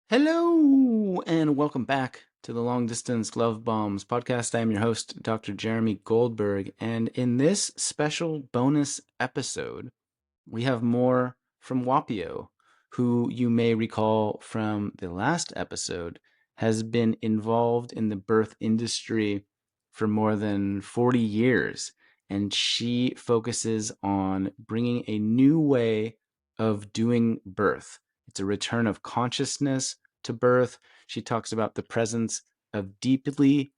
Hello, and welcome back to the Long Distance Love Bombs podcast. I am your host, Dr. Jeremy Goldberg, and in this special bonus episode, we have more from Whapio, who you may recall from the last episode has been involved in the birth industry for more than 40 years, and she focuses on bringing a new way of doing birth. It's a return of consciousness to birth. She talks about the presence of deeply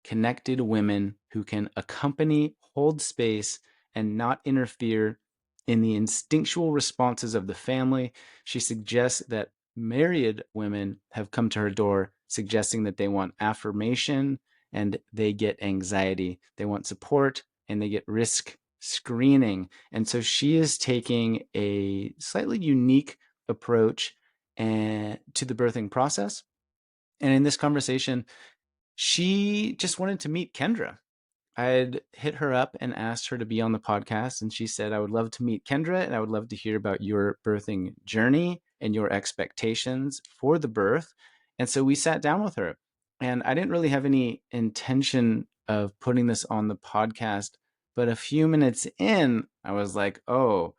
connected women who can accompany, hold space, and not interfere in the instinctual responses of the family. She suggests that married women have come to her door suggesting that they want affirmation and they get anxiety. They want support and they get risk screening. And so she is taking a slightly unique approach to the birthing process. And in this conversation, she just wanted to meet Kendra. I had hit her up and asked her to be on the podcast, and she said, I would love to meet Kendra, and I would love to hear about your birthing journey and your expectations for the birth. And so we sat down with her, and I didn't really have any intention of putting this on the podcast, but a few minutes in, I was like, oh,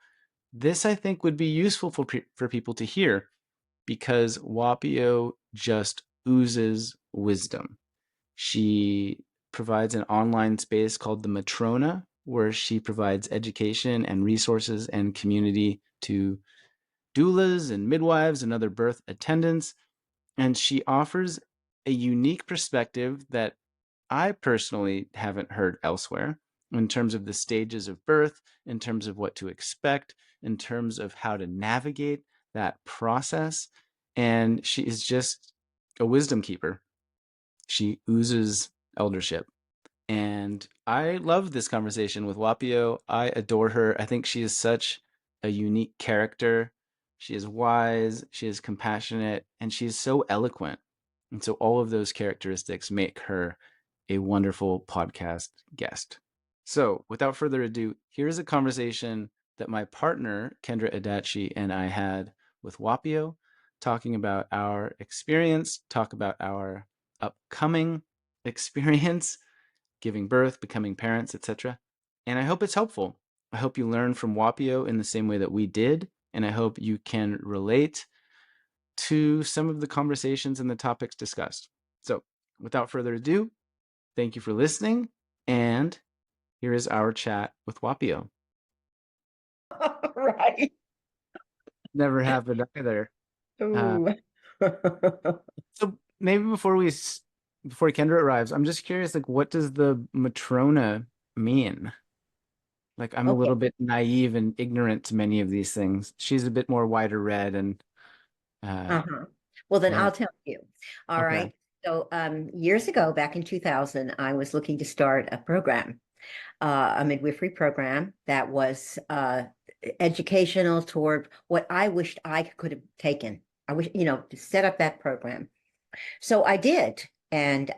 this I think would be useful for people to hear because Whapio just oozes wisdom. She provides an online space called the Matrona, where she provides education and resources and community to doulas and midwives and other birth attendants. And she offers a unique perspective that I personally haven't heard elsewhere in terms of the stages of birth, in terms of what to expect, in terms of how to navigate that process. And she is just a wisdom keeper. She oozes eldership. And I love this conversation with Whapio. I adore her. I think she is such a unique character. She is wise, she is compassionate, and she is so eloquent. And so all of those characteristics make her a wonderful podcast guest. So without further ado, here's a conversation that my partner, Kendra Adachi, and I had with Whapio, talking about our experience, talk about our upcoming experience, giving birth, becoming parents, etc. And I hope it's helpful. I hope you learn from Whapio in the same way that we did, and I hope you can relate to some of the conversations and the topics discussed. So, without further ado, thank you for listening, and here is our chat with Whapio. Right. Never happened either. Uh, Ooh. so maybe before Kendra arrives, I'm just curious, like, what does the Matrona mean? Like I'm a Okay. little bit naive and ignorant to many of these things. She's a bit more wider read and Uh-huh. Well, then yeah. I'll tell you. All Okay. right. So, years ago, back in 2000, I was looking to start a program, a midwifery program that was educational toward what I wished I could have taken. I wish, to set up that program. So I did, and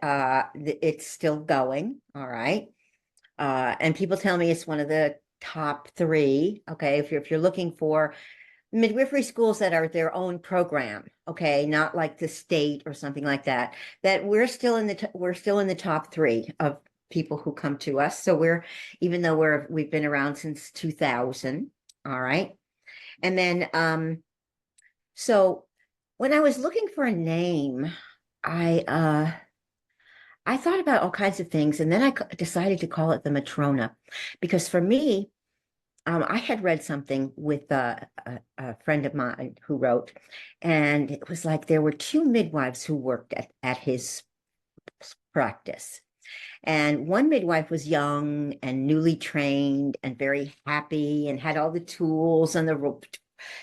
it's still going. All right. And people tell me it's one of the top three. Okay, if you're looking for midwifery schools that are their own program, okay, not like the state or something like that, that we're still in the top three of people who come to us. So even though we've been around since 2000. All right. And then so when I was looking for a name, I uh I thought about all kinds of things, and then decided to call it the Matrona, because for me, I had read something with a friend of mine who wrote, and it was like there were two midwives who worked at his practice. And one midwife was young and newly trained and very happy and had all the tools and the rope,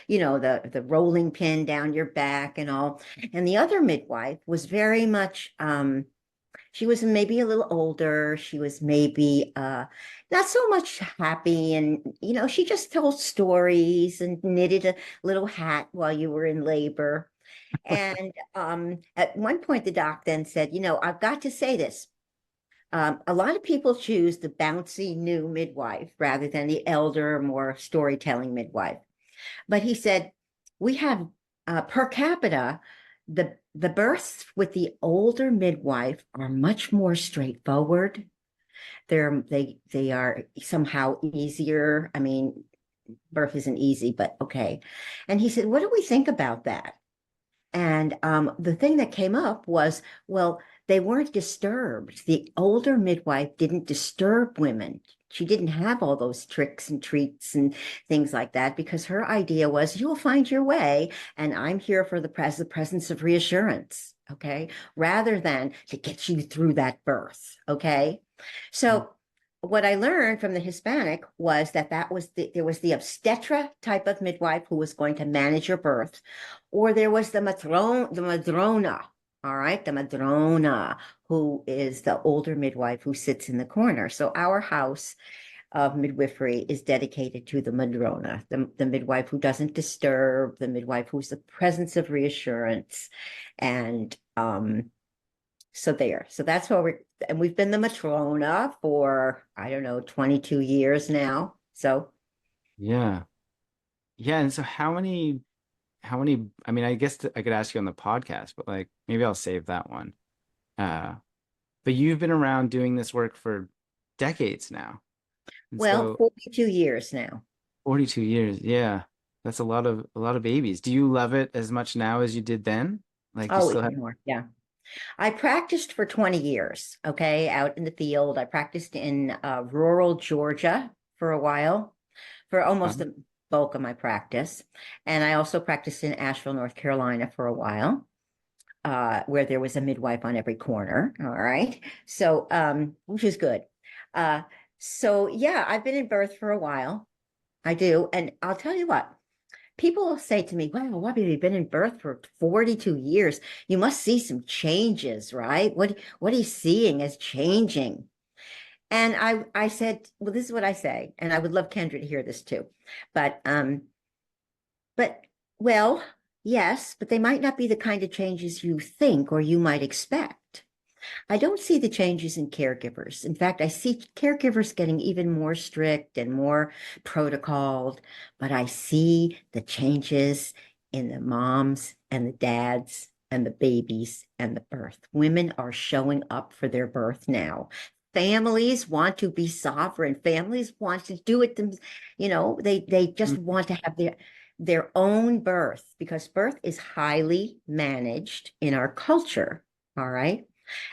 the rolling pin down your back and all. And the other midwife was very much she was maybe a little older. She was maybe not so much happy. And, she just told stories and knitted a little hat while you were in labor. And at one point, the doc then said, I've got to say this. A lot of people choose the bouncy new midwife rather than the elder, more storytelling midwife. But he said, we have per capita the births with the older midwife are much more straightforward. They are somehow easier. I mean, birth isn't easy, but okay. And he said, "What do we think about that?" And the thing that came up was, well, they weren't disturbed. The older midwife didn't disturb women. She didn't have all those tricks and treats and things like that because her idea was, you'll find your way, and I'm here for the presence of reassurance, okay, rather than to get you through that birth, okay. So what I learned from the Hispanic was that there was the obstetra type of midwife who was going to manage your birth, or there was the Madrona, all right, the Madrona, who is the older midwife who sits in the corner. So our house of midwifery is dedicated to the Madrona, the midwife who doesn't disturb, the midwife who's the presence of reassurance. And so that's what and we've been the Matrona for, I don't know, 22 years now. So, Yeah. Yeah. And so how many, I mean, I guess I could ask you on the podcast, but like maybe I'll save that one. Uh, but you've been around doing this work for decades now. And well, so 42 years now. 42 years. Yeah. That's a lot of babies. Do you love it as much now as you did then? Like, do you Oh, still have, even more. Yeah. I practiced for 20 years, okay, out in the field. I practiced in rural Georgia for a while, for almost the bulk of my practice. And I also practiced in Asheville, North Carolina for a while, where there was a midwife on every corner. All right. So, which is good. Uh, so yeah, I've been in birth for a while. I do. And I'll tell you what, people will say to me, wow, Whapio, you've been in birth for 42 years. You must see some changes, right? What are you seeing as changing? And I said, well, this is what I say, and I would love Kendra to hear this too. But but well, yes, but they might not be the kind of changes you think or you might expect. I don't see the changes in caregivers. In fact, I see caregivers getting even more strict and more protocoled, but I see the changes in the moms and the dads and the babies and the birth. Women are showing up for their birth now. Families want to be sovereign. Families want to do it them, they just want to have their own birth because birth is highly managed in our culture. All right.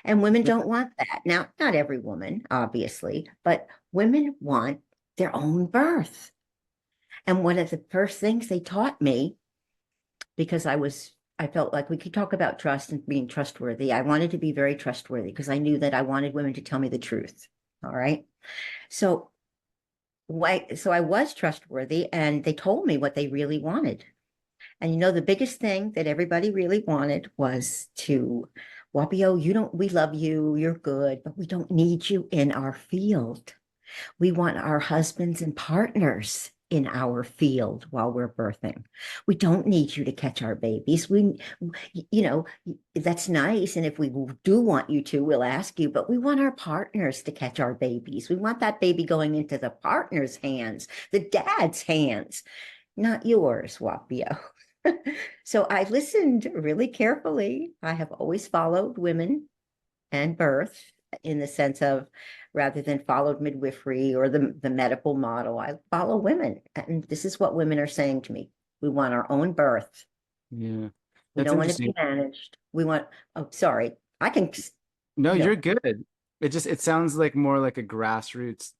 And women don't want that. Now, not every woman, obviously, but women want their own birth. And one of the first things they taught me, because I felt like we could talk about trust and being trustworthy. I wanted to be very trustworthy because I knew that I wanted women to tell me the truth. All right. So, so I was trustworthy and they told me what they really wanted. And the biggest thing that everybody really wanted was to, Whapio, we love you, you're good, but we don't need you in our field. We want our husbands and partners in our field while we're birthing. We don't need you to catch our babies. You know, that's nice. And if we do want you to, we'll ask you, but we want our partners to catch our babies. We want that baby going into the partner's hands, the dad's hands, not yours, Whapio. So I listened really carefully. I have always followed women and birth in the sense of rather than followed midwifery or the medical model, I follow women. And this is what women are saying to me. We want our own birth. yeah, We that's don't want to be interesting. managed. We want, oh, sorry. I can, No, no. you're good. It sounds like more like a grassroots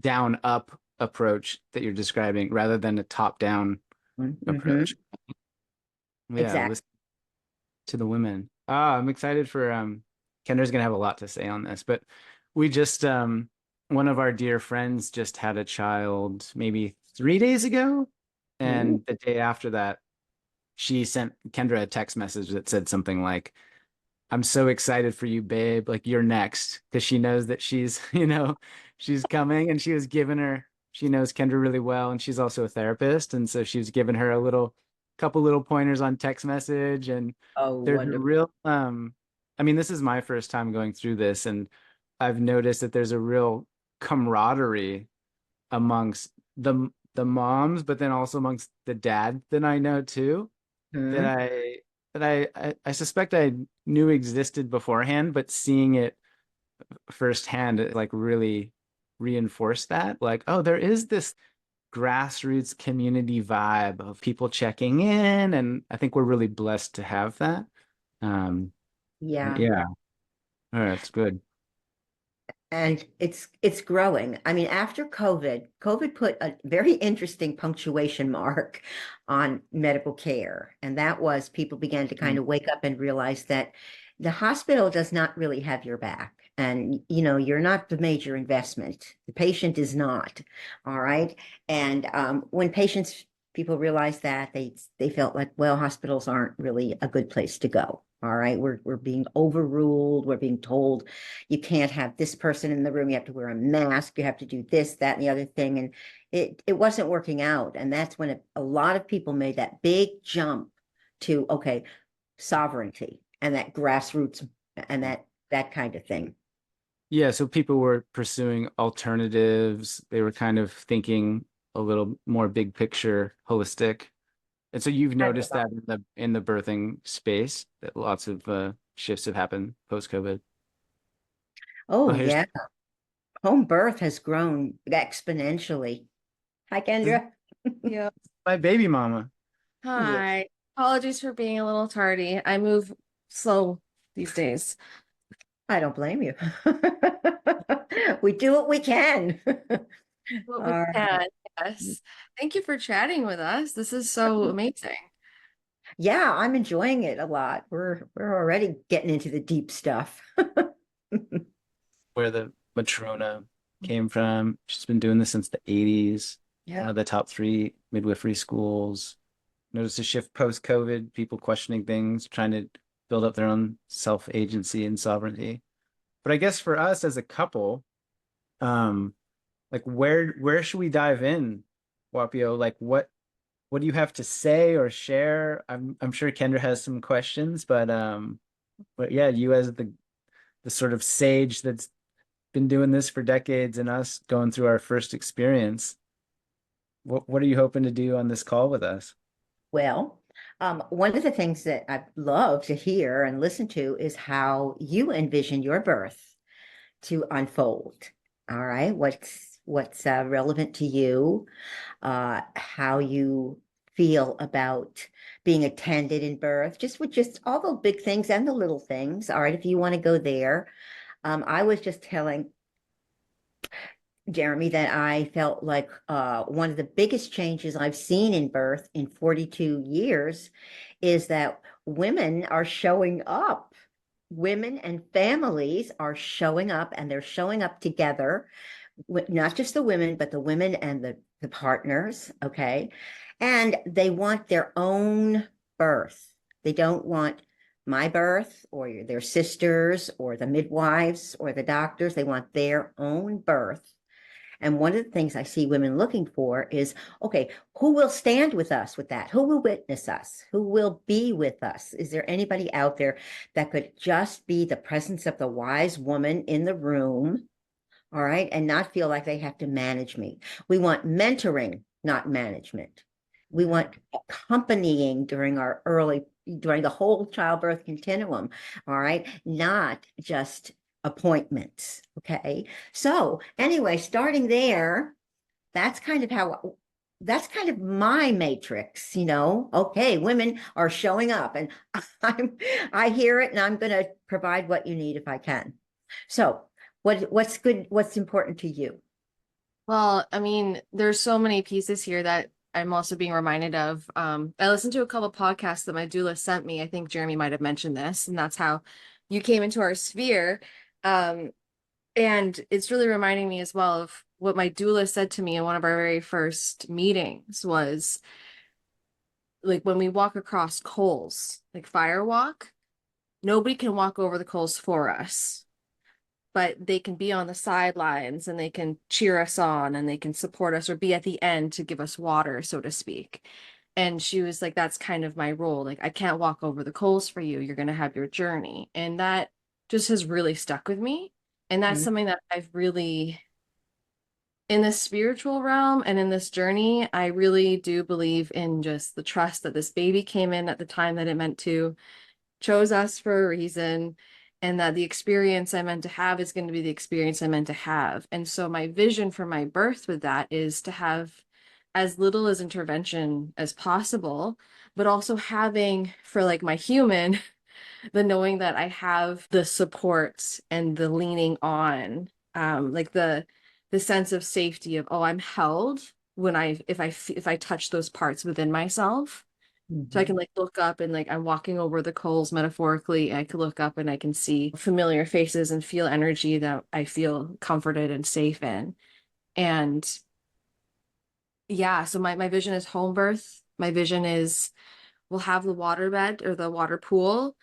down up approach that you're describing rather than a top down Mm-hmm. approach. Yeah, Exactly. listen to the women. I'm excited for Kendra's gonna have a lot to say on this, but we just one of our dear friends just had a child maybe 3 days ago, Ooh. and the day after that, she sent Kendra a text message that said something like, I'm so excited for you, babe. Like you're next. Because she knows that she's, she's coming and she knows Kendra really well. And she's also a therapist. And so she was giving her a couple little pointers on text message. And Oh, there's a wonderful. real, I mean, this is my first time going through this. And I've noticed that there's a real camaraderie amongst the moms, but then also amongst the dad that I know too, that Hmm. I that I suspect I knew existed beforehand, but seeing it firsthand, it like really reinforced that. Like, oh, there is this grassroots community vibe of people checking in, and I think we're really blessed to have that. Um, Yeah. yeah, all right, that's good. And it's growing. I mean, after COVID put a very interesting punctuation mark on medical care. And that was people began to kind Mm. of wake up and realize that the hospital does not really have your back. And you know, you're not the major investment. The patient is not. All right. And when patients people realized that they felt like, well, hospitals aren't really a good place to go. All right. We're being overruled. We're being told you can't have this person in the room. You have to wear a mask. You have to do this, that, and the other thing. And it wasn't working out. And that's when a lot of people made that big jump to, okay, sovereignty and that grassroots and that kind of thing. Yeah, so people were pursuing alternatives. They were kind of thinking a little more big picture, holistic. And so you've noticed that in the birthing space that lots of shifts have happened post-COVID. Oh, Oh, here's yeah. Home birth has grown exponentially. Hi, this is Kendra. Yeah. my baby mama. Yeah, Hi. Apologies for being a little tardy. I move slow these days. I don't blame you. We do what we can. What we All can, right. yes. Thank you for chatting with us. This is so amazing. Yeah, I'm enjoying it a lot. We're already getting into the deep stuff. Where the Matrona came from. She's been doing this since the 80s. One Yeah. of the top three midwifery schools. Noticed a shift post-COVID, people questioning things, trying to build up their own self-agency and sovereignty. But I guess for us as a couple, um, like where should we dive in, Wapio? Like what do you have to say or share? I'm sure Kendra has some questions, but yeah, you as the sort of sage that's been doing this for decades and us going through our first experience, what are you hoping to do on this call with us? Well, one of the things that I love to hear and listen to is how you envision your birth to unfold. All right, what's relevant to you, how you feel about being attended in birth, just all the big things and the little things. All right, if you want to go there. I was just telling Jeremy, that I felt like one of the biggest changes I've seen in birth in 42 years is that women are showing up. Women and families are showing up and they're showing up together, not just the women, but the women and the partners. Okay. And they want their own birth. They don't want my birth or their sisters or the midwives or the doctors. They want their own birth. And one of the things I see women looking for is, okay, who will stand with us with that? Who will witness us? Who will be with us? Is there anybody out there that could just be the presence of the wise woman in the room? All right. And not feel like they have to manage me. We want mentoring, not management. We want accompanying during the whole childbirth continuum. All right. Not just appointments. Okay. So, anyway, starting there, that's kind of how that's kind of my matrix, you know. Okay, women are showing up and I'm I hear it and I'm going to provide what you need if I can. So, what's good, what's important to you? Well, I mean, there's so many pieces here that I'm also being reminded of. I listened to a couple podcasts that my doula sent me. I think Jeremy might have mentioned this, and that's how you came into our sphere. Um, And it's really reminding me as well of what my doula said to me in one of our very first meetings was like when we walk across coals, like fire walk, nobody can walk over the coals for us, but they can be on the sidelines and they can cheer us on and they can support us or be at the end to give us water, so to speak. And she was like, that's kind of my role. Like, I can't walk over the coals for you. You're going to have your journey. And that just has really stuck with me. And that's Mhm. something that I've really in the spiritual realm and in this journey, I really do believe in just the trust that this baby came in at the time that it meant to, chose us for a reason, and that the experience I meant to have is going to be the experience I meant to have. And so my vision for my birth with that is to have as little as intervention as possible, but also having for like my human, the knowing that I have the support and the leaning on, like the sense of safety of, oh, I'm held when if I touch those parts within myself. So I can like look up and like I'm walking over the coals metaphorically. I can look up and I can see familiar faces and feel energy that I feel comforted and safe in. And yeah, so my vision is home birth. My vision is we'll have the water bed or the water pool,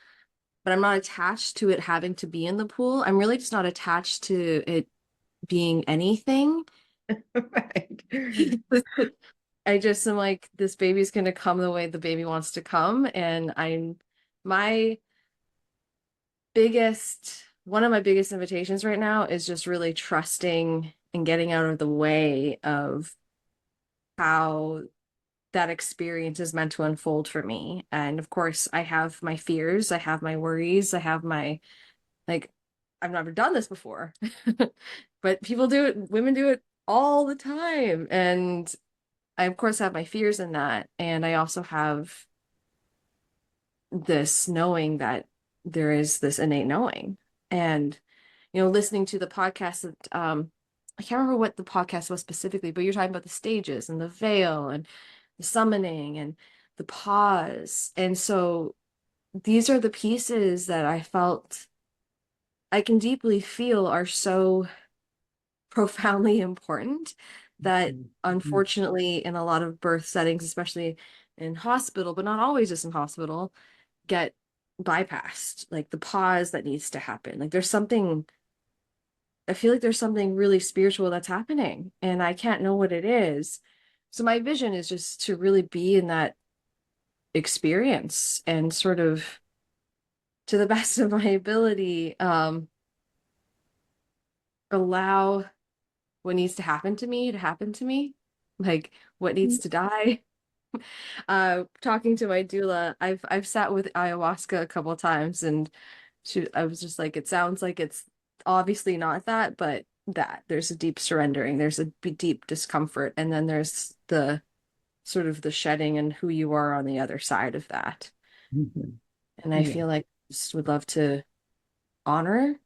but I'm not attached to it having to be in the pool. I'm really just not attached to it being anything. Right. I just am like, this baby's gonna come the way the baby wants to come. And my one of my biggest invitations right now is just really trusting and getting out of the way of how that experience is meant to unfold for me. And of course, I have my fears, I have my worries, I have my, like, I've never done this before, but people do it, women do it all the time. And I, of course, have my fears in that. And I also have this knowing that there is this innate knowing. And, listening to the podcast that, I can't remember what the podcast was specifically, but you're talking about the stages and the veil and the summoning and the pause. And so these are the pieces that I felt I can deeply feel are so profoundly important that unfortunately in a lot of birth settings, especially in hospital, but not always just in hospital, get bypassed. Like the pause that needs to happen. Like I feel like there's something really spiritual that's happening and I can't know what it is. So my vision is just to really be in that experience and sort of to the best of my ability, allow what needs to happen to me, like what needs to die. Talking to my doula, I've sat with ayahuasca a couple of times, and I was just like, it sounds like it's obviously not that, but that there's a deep surrendering, there's a deep discomfort, and then there's the sort of the shedding and who you are on the other side of that. And I feel like I just would love to honor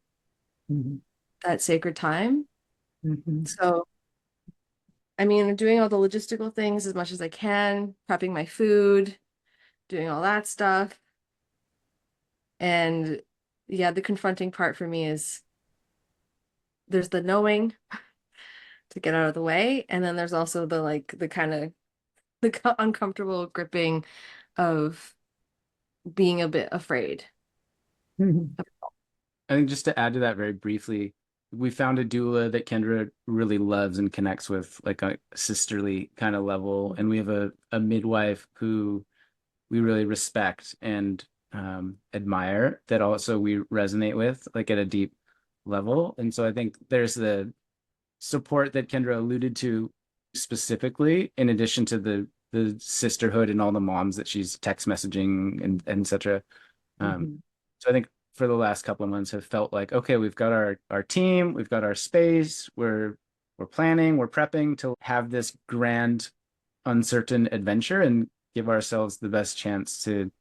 that sacred time. So I mean, doing all the logistical things as much as I can, prepping my food, doing all that stuff. And yeah, the confronting part for me is there's the knowing to get out of the way. And then there's also the like the kind of the uncomfortable gripping of being a bit afraid. I think just to add to that very briefly, we found a doula that Kendra really loves and connects with, like a sisterly kind of level. And we have a midwife who we really respect and admire, that also we resonate with, like at a deep level. And so I think there's the support that Kendra alluded to specifically, in addition to the sisterhood and all the moms that she's text messaging and etc. So I think for the last couple of months have felt like, okay, we've got our team, we've got our space, we're planning, we're prepping to have this grand, uncertain adventure and give ourselves the best chance to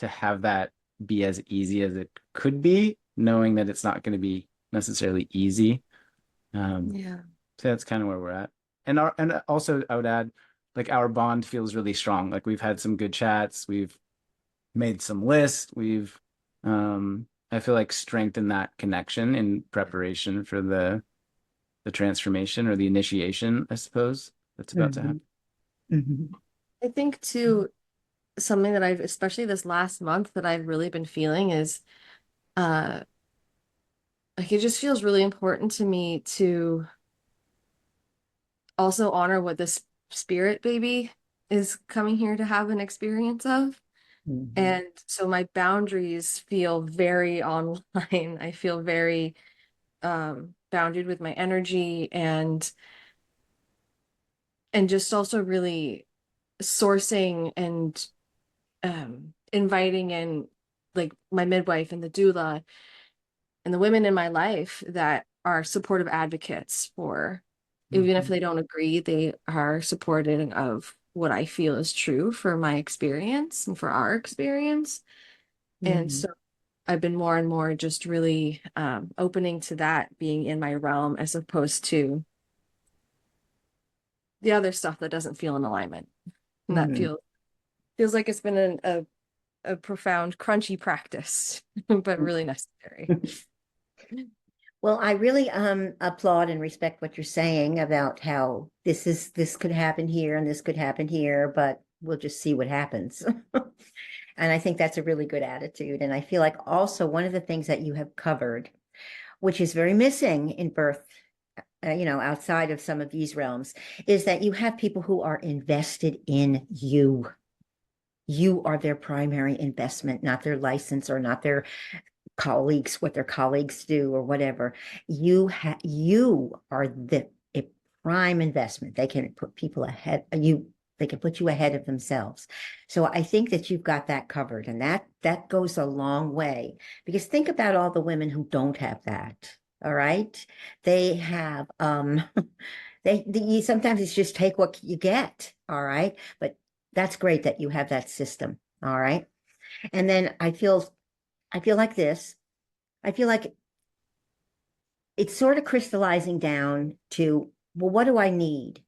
have that be as easy as it could be, knowing that it's not going to be necessarily easy. Yeah. So that's kind of where we're at. And also I would add, like, our bond feels really strong. Like we've had some good chats, we've made some lists, we've I feel like strengthened that connection in preparation for the transformation or the initiation, I suppose, that's about to happen. I think too, something that I've, especially this last month, that I've really been feeling is uh like it just feels really important to me to also honor what this spirit baby is coming here to have an experience of. And so my boundaries feel very online. I feel very bounded with my energy, and and just also really sourcing and inviting in like my midwife and the doula and the women in my life that are supportive advocates for, even if they don't agree, they are supportive of what I feel is true for my experience and for our experience. And Mhm. so I've been more and more just really opening to that being in my realm as opposed to the other stuff that doesn't feel in alignment. And that Mhm. feels like it's been a profound crunchy practice, but really necessary. Well, I really applaud and respect what you're saying about how this could happen here and this could happen here, but we'll just see what happens. And I think that's a really good attitude. And I feel like also one of the things that you have covered, which is very missing in birth, outside of some of these realms, is that you have people who are invested in you. You are their primary investment, not their license or not their colleagues, what their colleagues do or whatever. You are the a prime investment. They can put people ahead you. They can put you ahead of themselves. So I think that you've got that covered, and that goes a long way. Because think about all the women who don't have that. All right, they have sometimes it's just take what you get. All right, but that's great that you have that system. All right, and then I feel like this. I feel like it's sort of crystallizing down to, well, what do I need?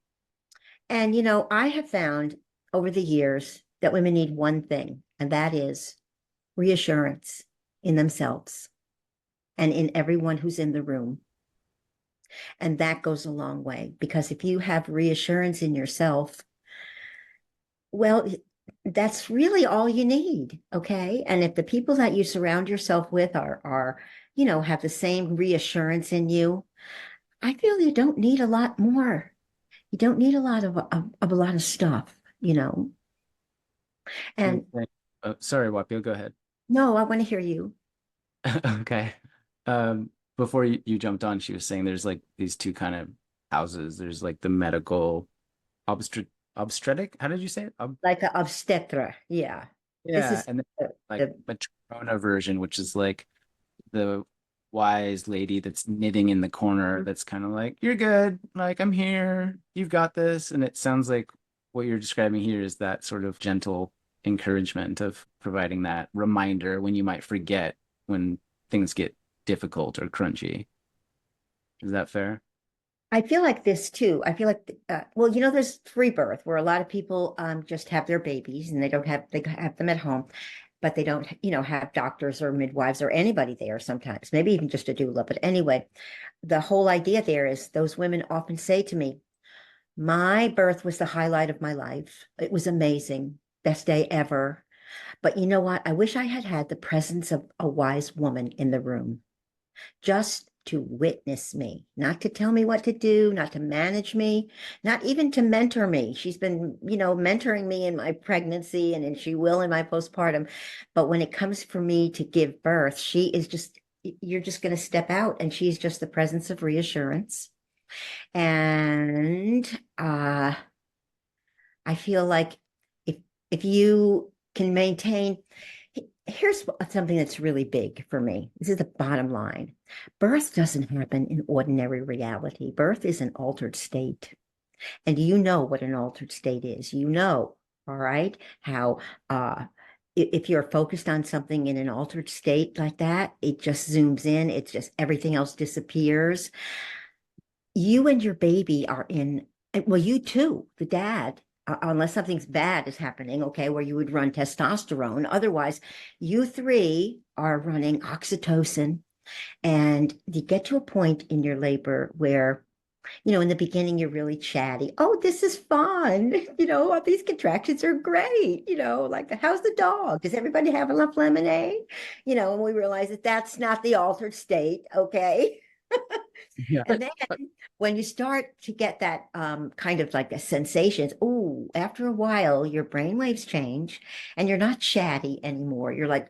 And, I have found over the years that women need one thing, and that is reassurance in themselves and in everyone who's in the room. And that goes a long way because if you have reassurance in yourself, well, that's really all you need. Okay. And if the people that you surround yourself with have the same reassurance in you, I feel you don't need a lot more. You don't need a lot of a lot of stuff. And Sorry, Whapio, go ahead. no, I want to hear you. Okay. Before you jumped on, she was saying there's like these two kind of houses. There's like the medical obstet obstetric. How did you say it? Like a obstetra. Yeah. This Yeah, is and then the, like the Matrona version, which is like the wise lady that's knitting in the corner. That's kind of like, you're good. Like I'm here. You've got this. And it sounds like what you're describing here is that sort of gentle encouragement of providing that reminder when you might forget when things get difficult or crunchy. Is that fair? I feel like this too. I feel like, well, there's free birth where a lot of people just have their babies and they have them at home, but they don't, have doctors or midwives or anybody there sometimes, maybe even just a doula. But anyway, the whole idea there is those women often say to me, my birth was the highlight of my life. It was amazing, best day ever. But you know what? I wish I had had the presence of a wise woman in the room just to witness me, not to tell me what to do, not to manage me, not even to mentor me. She's been, mentoring me in my pregnancy and she will in my postpartum. But when it comes for me to give birth, you're just going to step out and she's just the presence of reassurance. And I feel like if if you can maintain, here's something that's really big for me. This is the bottom line. Birth doesn't happen in ordinary reality. Birth is an altered state. And you know what an altered state is. All right, how if you're focused on something in an altered state like that, it just zooms in, it's just everything else disappears. You and your baby are in, well, you too, the dad, unless something's bad is happening, okay, where you would run testosterone. Otherwise, you three are running oxytocin. And you get to a point in your labor where, in the beginning, you're really chatty. Oh, this is fun. These contractions are great. Like, how's the dog? Does everybody have enough lemonade? And we realize that that's not the altered state. Okay. Yeah. And then when you start to get that kind of like a sensations, oh, after a while, your brain waves change and you're not chatty anymore. You're like,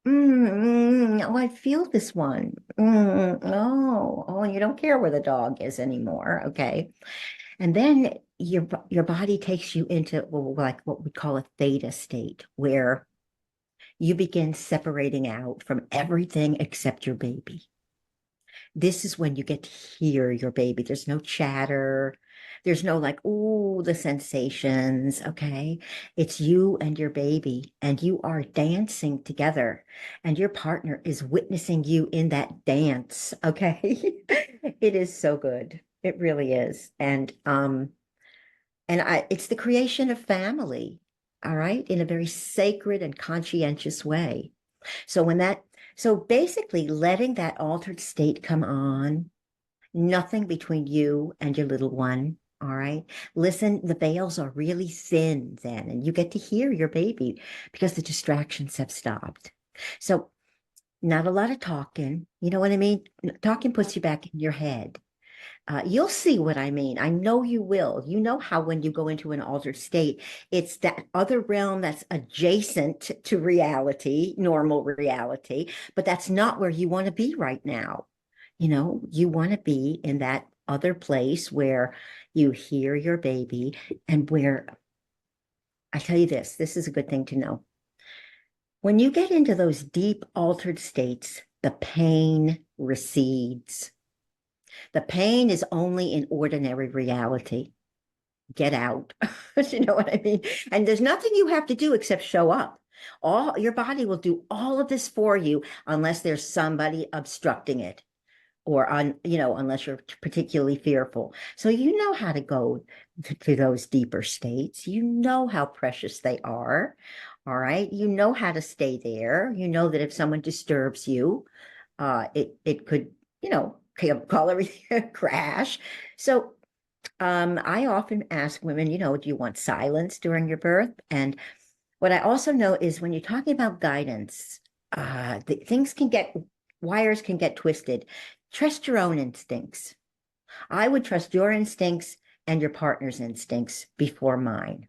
oh, I feel this one. Oh, and you don't care where the dog is anymore. Okay. And then your body takes you into, well, like what we call a theta state, where you begin separating out from everything except your baby. This is when you get to hear your baby. There's no chatter. There's no like, ooh, the sensations. Okay. It's you and your baby, and you are dancing together, and your partner is witnessing you in that dance. Okay. It is so good. It really is. And it's the creation of family, all right, in a very sacred and conscientious way. So when that, so basically letting that altered state come on, nothing between you and your little one. All right. Listen, the veils are really thin then, and you get to hear your baby because the distractions have stopped. So, not a lot of talking. You know what I mean? Talking puts you back in your head. You'll see what I mean. I know you will. You know how when you go into an altered state, it's that other realm that's adjacent to reality, normal reality, but that's not where you want to be right now. You know, you want to be in that other place where you hear your baby, and where I tell you this is a good thing to know. When you get into those deep altered states, the pain recedes. The pain is only in ordinary reality. Get out. You know what I mean? And there's nothing you have to do except show up. All your body will do all of this for you unless there's somebody obstructing it, or unless you're particularly fearful. So you know how to go to those deeper states. You know how precious they are. All right. You know how to stay there. You know that if someone disturbs you, it could, call everything a crash. So I often ask women, do you want silence during your birth? And what I also know is when you're talking about guidance, wires can get twisted. Trust your own instincts. I would trust your instincts and your partner's instincts before mine,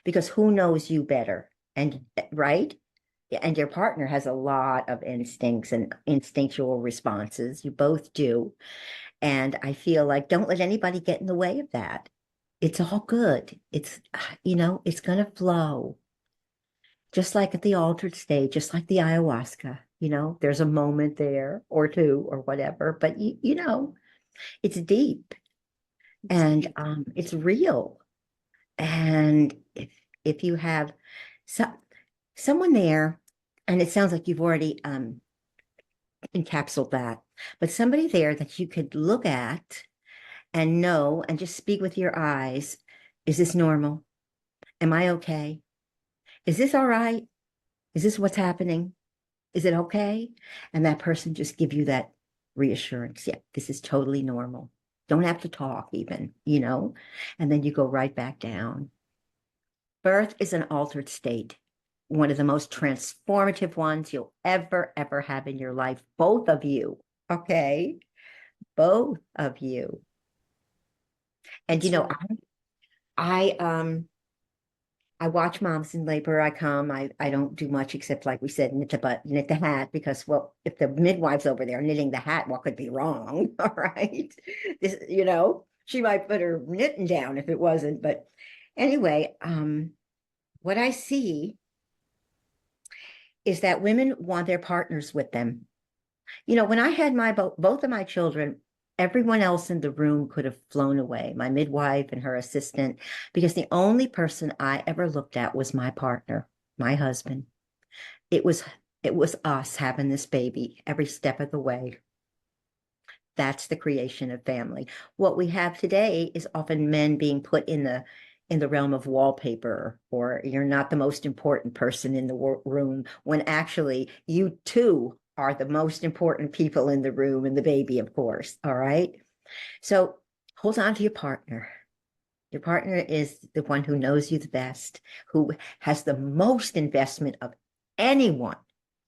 because who knows you better? And right? And your partner has a lot of instincts and instinctual responses. You both do. And I feel like don't let anybody get in the way of that. It's all good. It's going to flow. Just like at the altered state, just like the ayahuasca, there's a moment there or two or whatever, but it's deep, and it's real. And if you have someone there, and it sounds like you've already encapsulated that, but somebody there that you could look at and know and just speak with your eyes, is this normal? Am I okay? Is this all right? Is this what's happening? Is it okay? And that person just give you that reassurance. Yeah, this is totally normal. Don't have to talk even, and then you go right back down. Birth is an altered state, one of the most transformative ones you'll ever have in your life. Both of you, okay? Both of you. And I watch moms in labor. I don't do much except, like we said, knit the butt, knit the hat, because, well, if the midwife's over there knitting the hat, what could be wrong? All right. She might put her knitting down if it wasn't. But anyway, what I see is that women want their partners with them. When I had both of my children, everyone else in the room could have flown away, my midwife and her assistant, because the only person I ever looked at was my partner, my husband. It was us having this baby every step of the way. That's the creation of family. What we have today is often men being put in the realm of wallpaper, or you're not the most important person in the room, when actually you too are the most important people in the room, and the baby, of course. All right. So hold on to your partner. Your partner is the one who knows you the best, who has the most investment of anyone,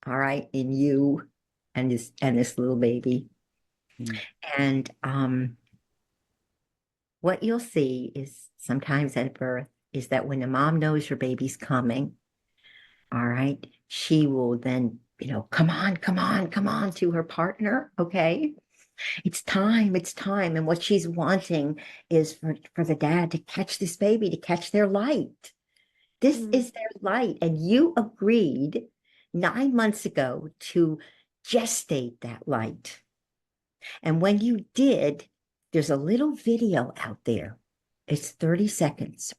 all right, in you and this little baby. And what you'll see is sometimes at birth is that when the mom knows your baby's coming, all right, she will then, come on to her partner, okay? It's time. It's time. And what she's wanting is for the dad to catch this baby, to catch their light. This Mm. is their light. And you agreed 9 months ago to gestate that light. And when you did, there's a little video out there. It's 30 seconds.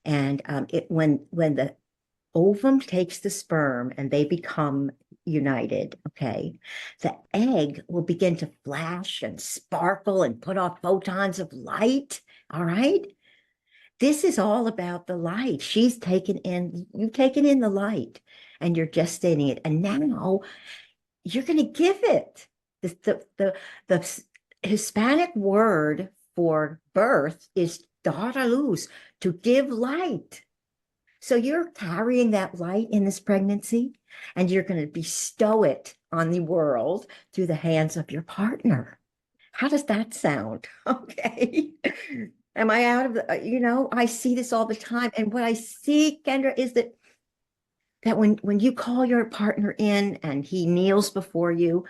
And when the ovum takes the sperm and they become united, okay, the egg will begin to flash and sparkle and put off photons of light. All right. This is all about the light. You've taken in the light and you're gestating it. And now you're going to give it. The Hispanic word for birth is dar a luz, to give light. So you're carrying that light in this pregnancy, and you're going to bestow it on the world through the hands of your partner. How does that sound? Okay. Am I out of the, I see this all the time. And what I see, Kendra, is that when you call your partner in and he kneels before you,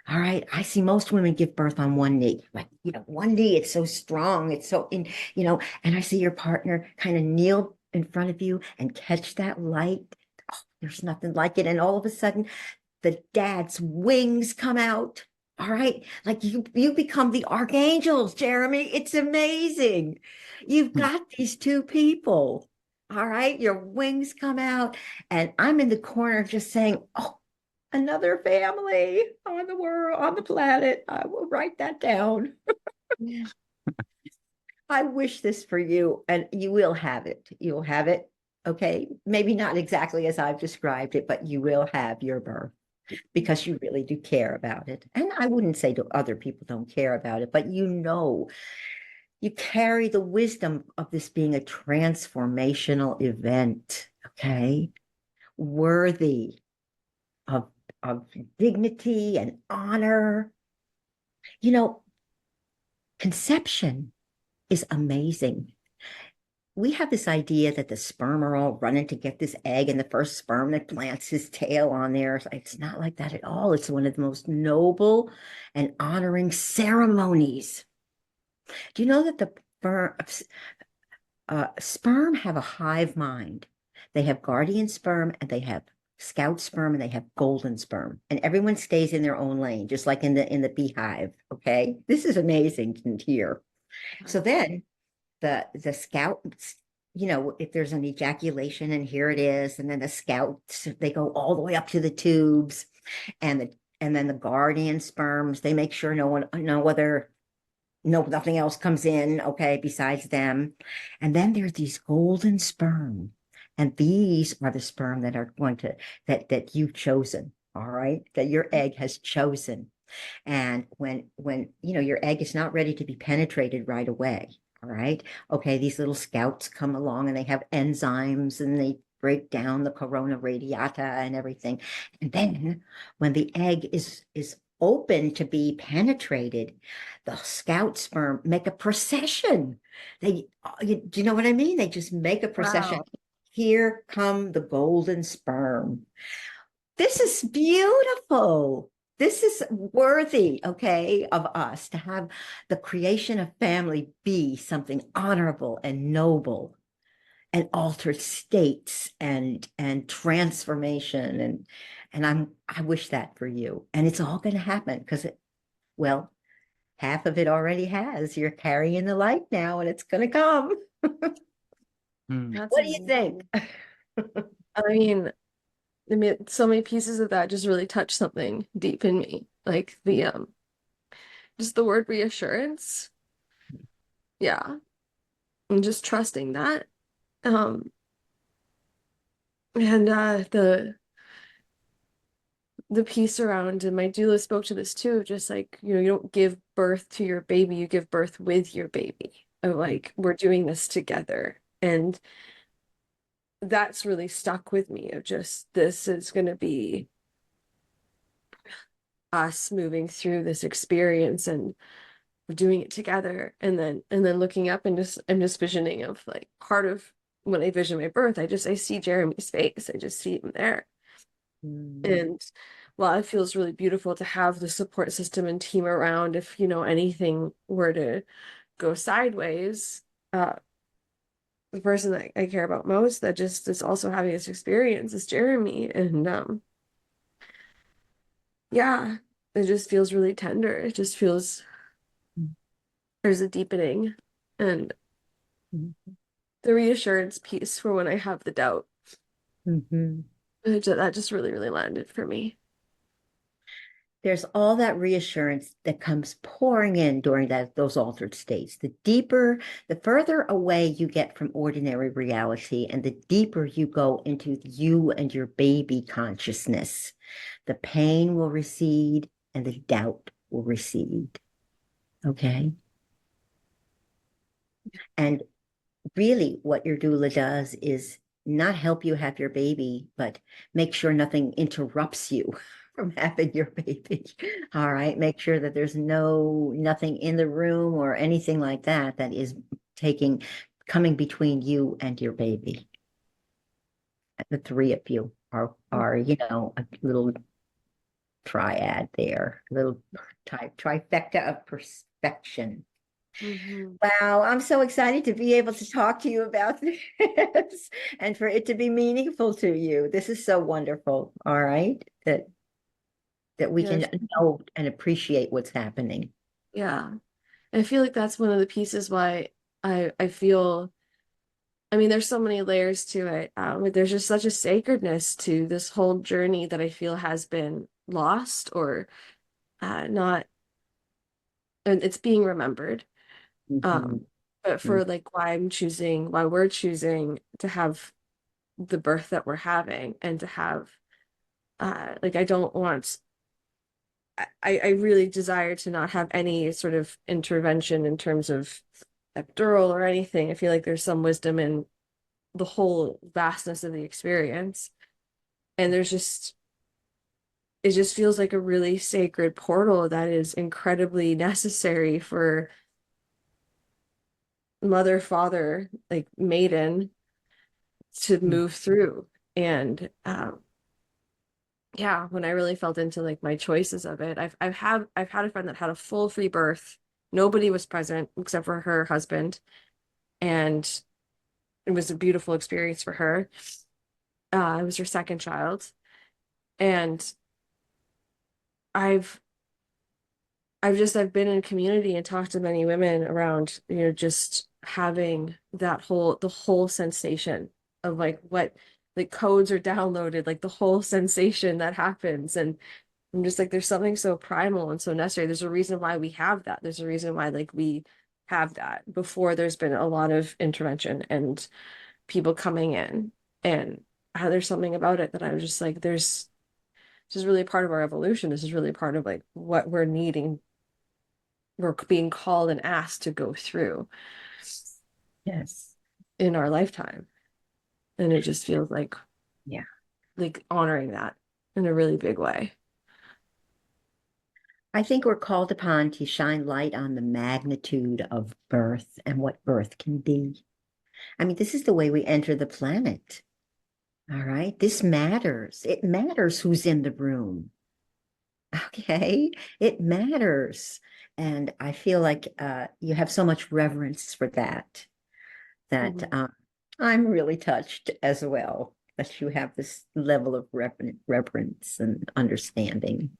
all right, I see most women give birth on one knee. Like, one knee, it's so strong, it's so and I see your partner kind of kneel in front of you and catch that light. Oh, there's nothing like it. And all of a sudden, the dad's wings come out. All right, like you become the archangels, Jeremy. It's amazing. You've got these two people. All right, your wings come out, and I'm in the corner just saying, "Oh, another family on the world, on the planet." I will write that down. I wish this for you, and you will have it. You'll have it. Okay, maybe not exactly as I've described it, but you will have your birth because you really do care about it. And I wouldn't say to other people don't care about it, but you carry the wisdom of this being a transformational event, okay? Worthy of dignity and honor. Conception is amazing. We have this idea that the sperm are all running to get this egg, and the first sperm that plants his tail on there. It's not like that at all. It's one of the most noble and honoring ceremonies. Do you know that the sperm have a hive mind? They have guardian sperm, and they have scout sperm, and they have golden sperm, and everyone stays in their own lane, just like in the beehive. Okay, this is amazing to hear. So then the scouts, if there's an ejaculation, and here it is, and then the scouts, they go all the way up to the tubes, and then the guardian sperms, they make sure nothing else comes in, okay, besides them. And then there's these golden sperm, and these are the sperm that are going to that you've chosen, all right, that your egg has chosen. And when your egg is not ready to be penetrated right away, all right, okay, these little scouts come along, and they have enzymes, and they break down the corona radiata and everything. And then when the egg is open to be penetrated, the scout sperm make a procession. Do you know what I mean? They just make a procession. Wow. Here come the golden sperm. This is beautiful. This is worthy, okay, of us to have the creation of family be something honorable and noble and altered states and transformation. And I wish that for you. And it's all going to happen because half of it already has. You're carrying the light now, and it's going to come. That's What do you think? I mean, so many pieces of that just really touch something deep in me. Like just the word reassurance. Yeah. And just trusting that. And the piece around, and my doula spoke to this too, just like, you don't give birth to your baby, you give birth with your baby. Of like, we're doing this together. And that's really stuck with me, of just, this is going to be us moving through this experience, and we're doing it together. And then looking up, and I'm just visioning of like, part of when I vision my birth, I see Jeremy's face. I just see him there. And while it feels really beautiful to have the support system and team around if, anything were to go sideways, the person that I care about most that just is also having this experience is Jeremy. And yeah, it just feels really tender. It just feels there's a deepening and the reassurance piece for when I have the doubt. That just really, really landed for me. There's all that reassurance that comes pouring in during those altered states. The further away you get from ordinary reality, and the deeper you go into you and your baby consciousness, the pain will recede and the doubt will recede. Okay? And really, what your doula does is not help you have your baby, but make sure nothing interrupts you from having your baby. All right. Make sure that there's nothing in the room or anything like that that is coming between you and your baby. The three of you are a little triad there, a little trifecta of perfection. Wow, I'm so excited to be able to talk to you about this and for it to be meaningful to you. This is so wonderful, all right, that we can know and appreciate what's happening. Yeah. I feel like that's one of the pieces why I feel, there's so many layers to it. There's just such a sacredness to this whole journey that I feel has been lost or not, and it's being remembered. But for like why we're choosing to have the birth that we're having and to have, I don't want, I really desire to not have any sort of intervention in terms of epidural or anything. I feel like there's some wisdom in the whole vastness of the experience. And it just feels like a really sacred portal that is incredibly necessary for mother, father, like maiden to move through. And yeah, when I really felt into like my choices of it, I've had a friend that had a full free birth. Nobody was present except for her husband, and it was a beautiful experience for her. It was her second child, and I've I've been in a community and talked to many women around, just having the whole sensation of like what like codes are downloaded, like the whole sensation that happens. And I'm just like, there's something so primal and so necessary. There's a reason why we have that. There's a reason why like we have that before there's been a lot of intervention and people coming in. And there's something about it that I was just like, this is really a part of our evolution. This is really part of like what we're being called and asked to go through. Yes. In our lifetime. And it just feels like, yeah, like honoring that in a really big way. I think we're called upon to shine light on the magnitude of birth and what birth can be. This is the way we enter the planet. All right. This matters. It matters who's in the room. Okay. It matters. And I feel like you have so much reverence for that I'm really touched as well that you have this level of reverence and understanding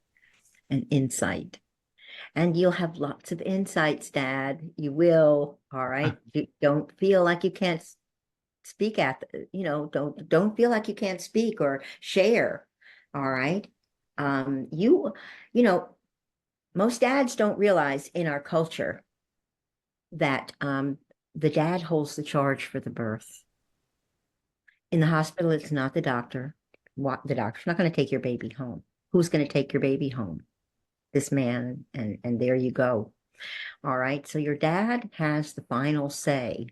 and insight. And you'll have lots of insights, Dad. You will. All right. You don't feel like you can't speak don't feel like you can't speak or share. All right. You know, most dads don't realize in our culture that the dad holds the charge for the birth. In the hospital, it's not the doctor. The doctor's not going to take your baby home. Who's going to take your baby home? This man, and there you go. All right. So your dad has the final say.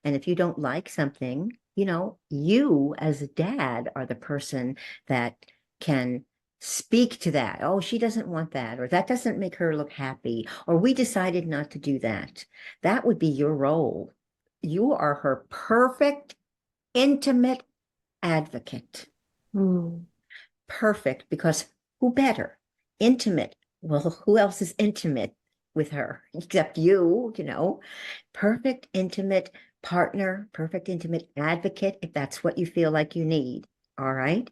And if you don't like something, you as a dad are the person that can speak to that. Oh, she doesn't want that, or that doesn't make her look happy, or we decided not to do that. That would be your role. You are her perfect, intimate advocate. perfect because who better? Intimate. Well, who else is intimate with her except you, Perfect intimate partner, perfect intimate advocate, if that's what you feel like you need. All right.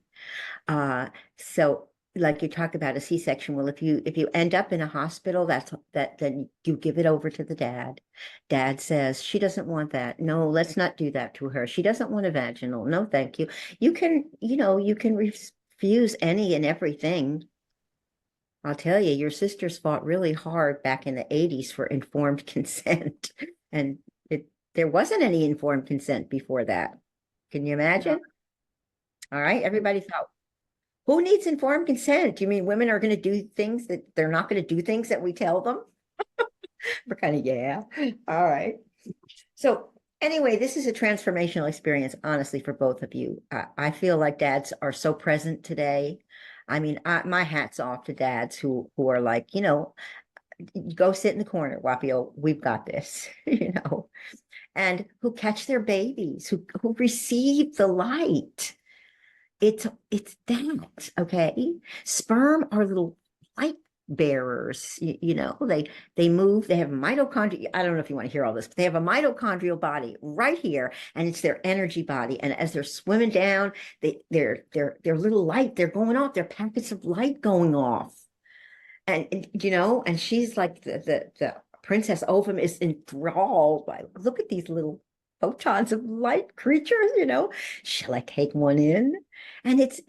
So like you talk about a C-section, well, if you end up in a hospital, then you give it over to the dad. Dad says she doesn't want that. No, let's not do that to her. She doesn't want a vaginal. No, thank you. You can refuse any and everything. I'll tell you, your sisters fought really hard back in the 80s for informed consent. And there wasn't any informed consent before that. Can you imagine? All right, everybody thought, who needs informed consent? You mean women are going to do things that they're not going to do things that we tell them? We're kind of, yeah. All right. So anyway, this is a transformational experience, honestly, for both of you. I feel like dads are so present today. I mean, my hat's off to dads who are like, go sit in the corner, Whapio, we've got this, and who catch their babies, who receive the light. It's that, okay? Sperm are little light bearers, they move, they have mitochondria. I don't know if you want to hear all this, but they have a mitochondrial body right here, and it's their energy body. And as they're swimming down, they're little light, they're going off, they're packets of light going off. And she's like the Princess Ovum is enthralled by, look at these little photons of light creatures. Shall I take one in? And it's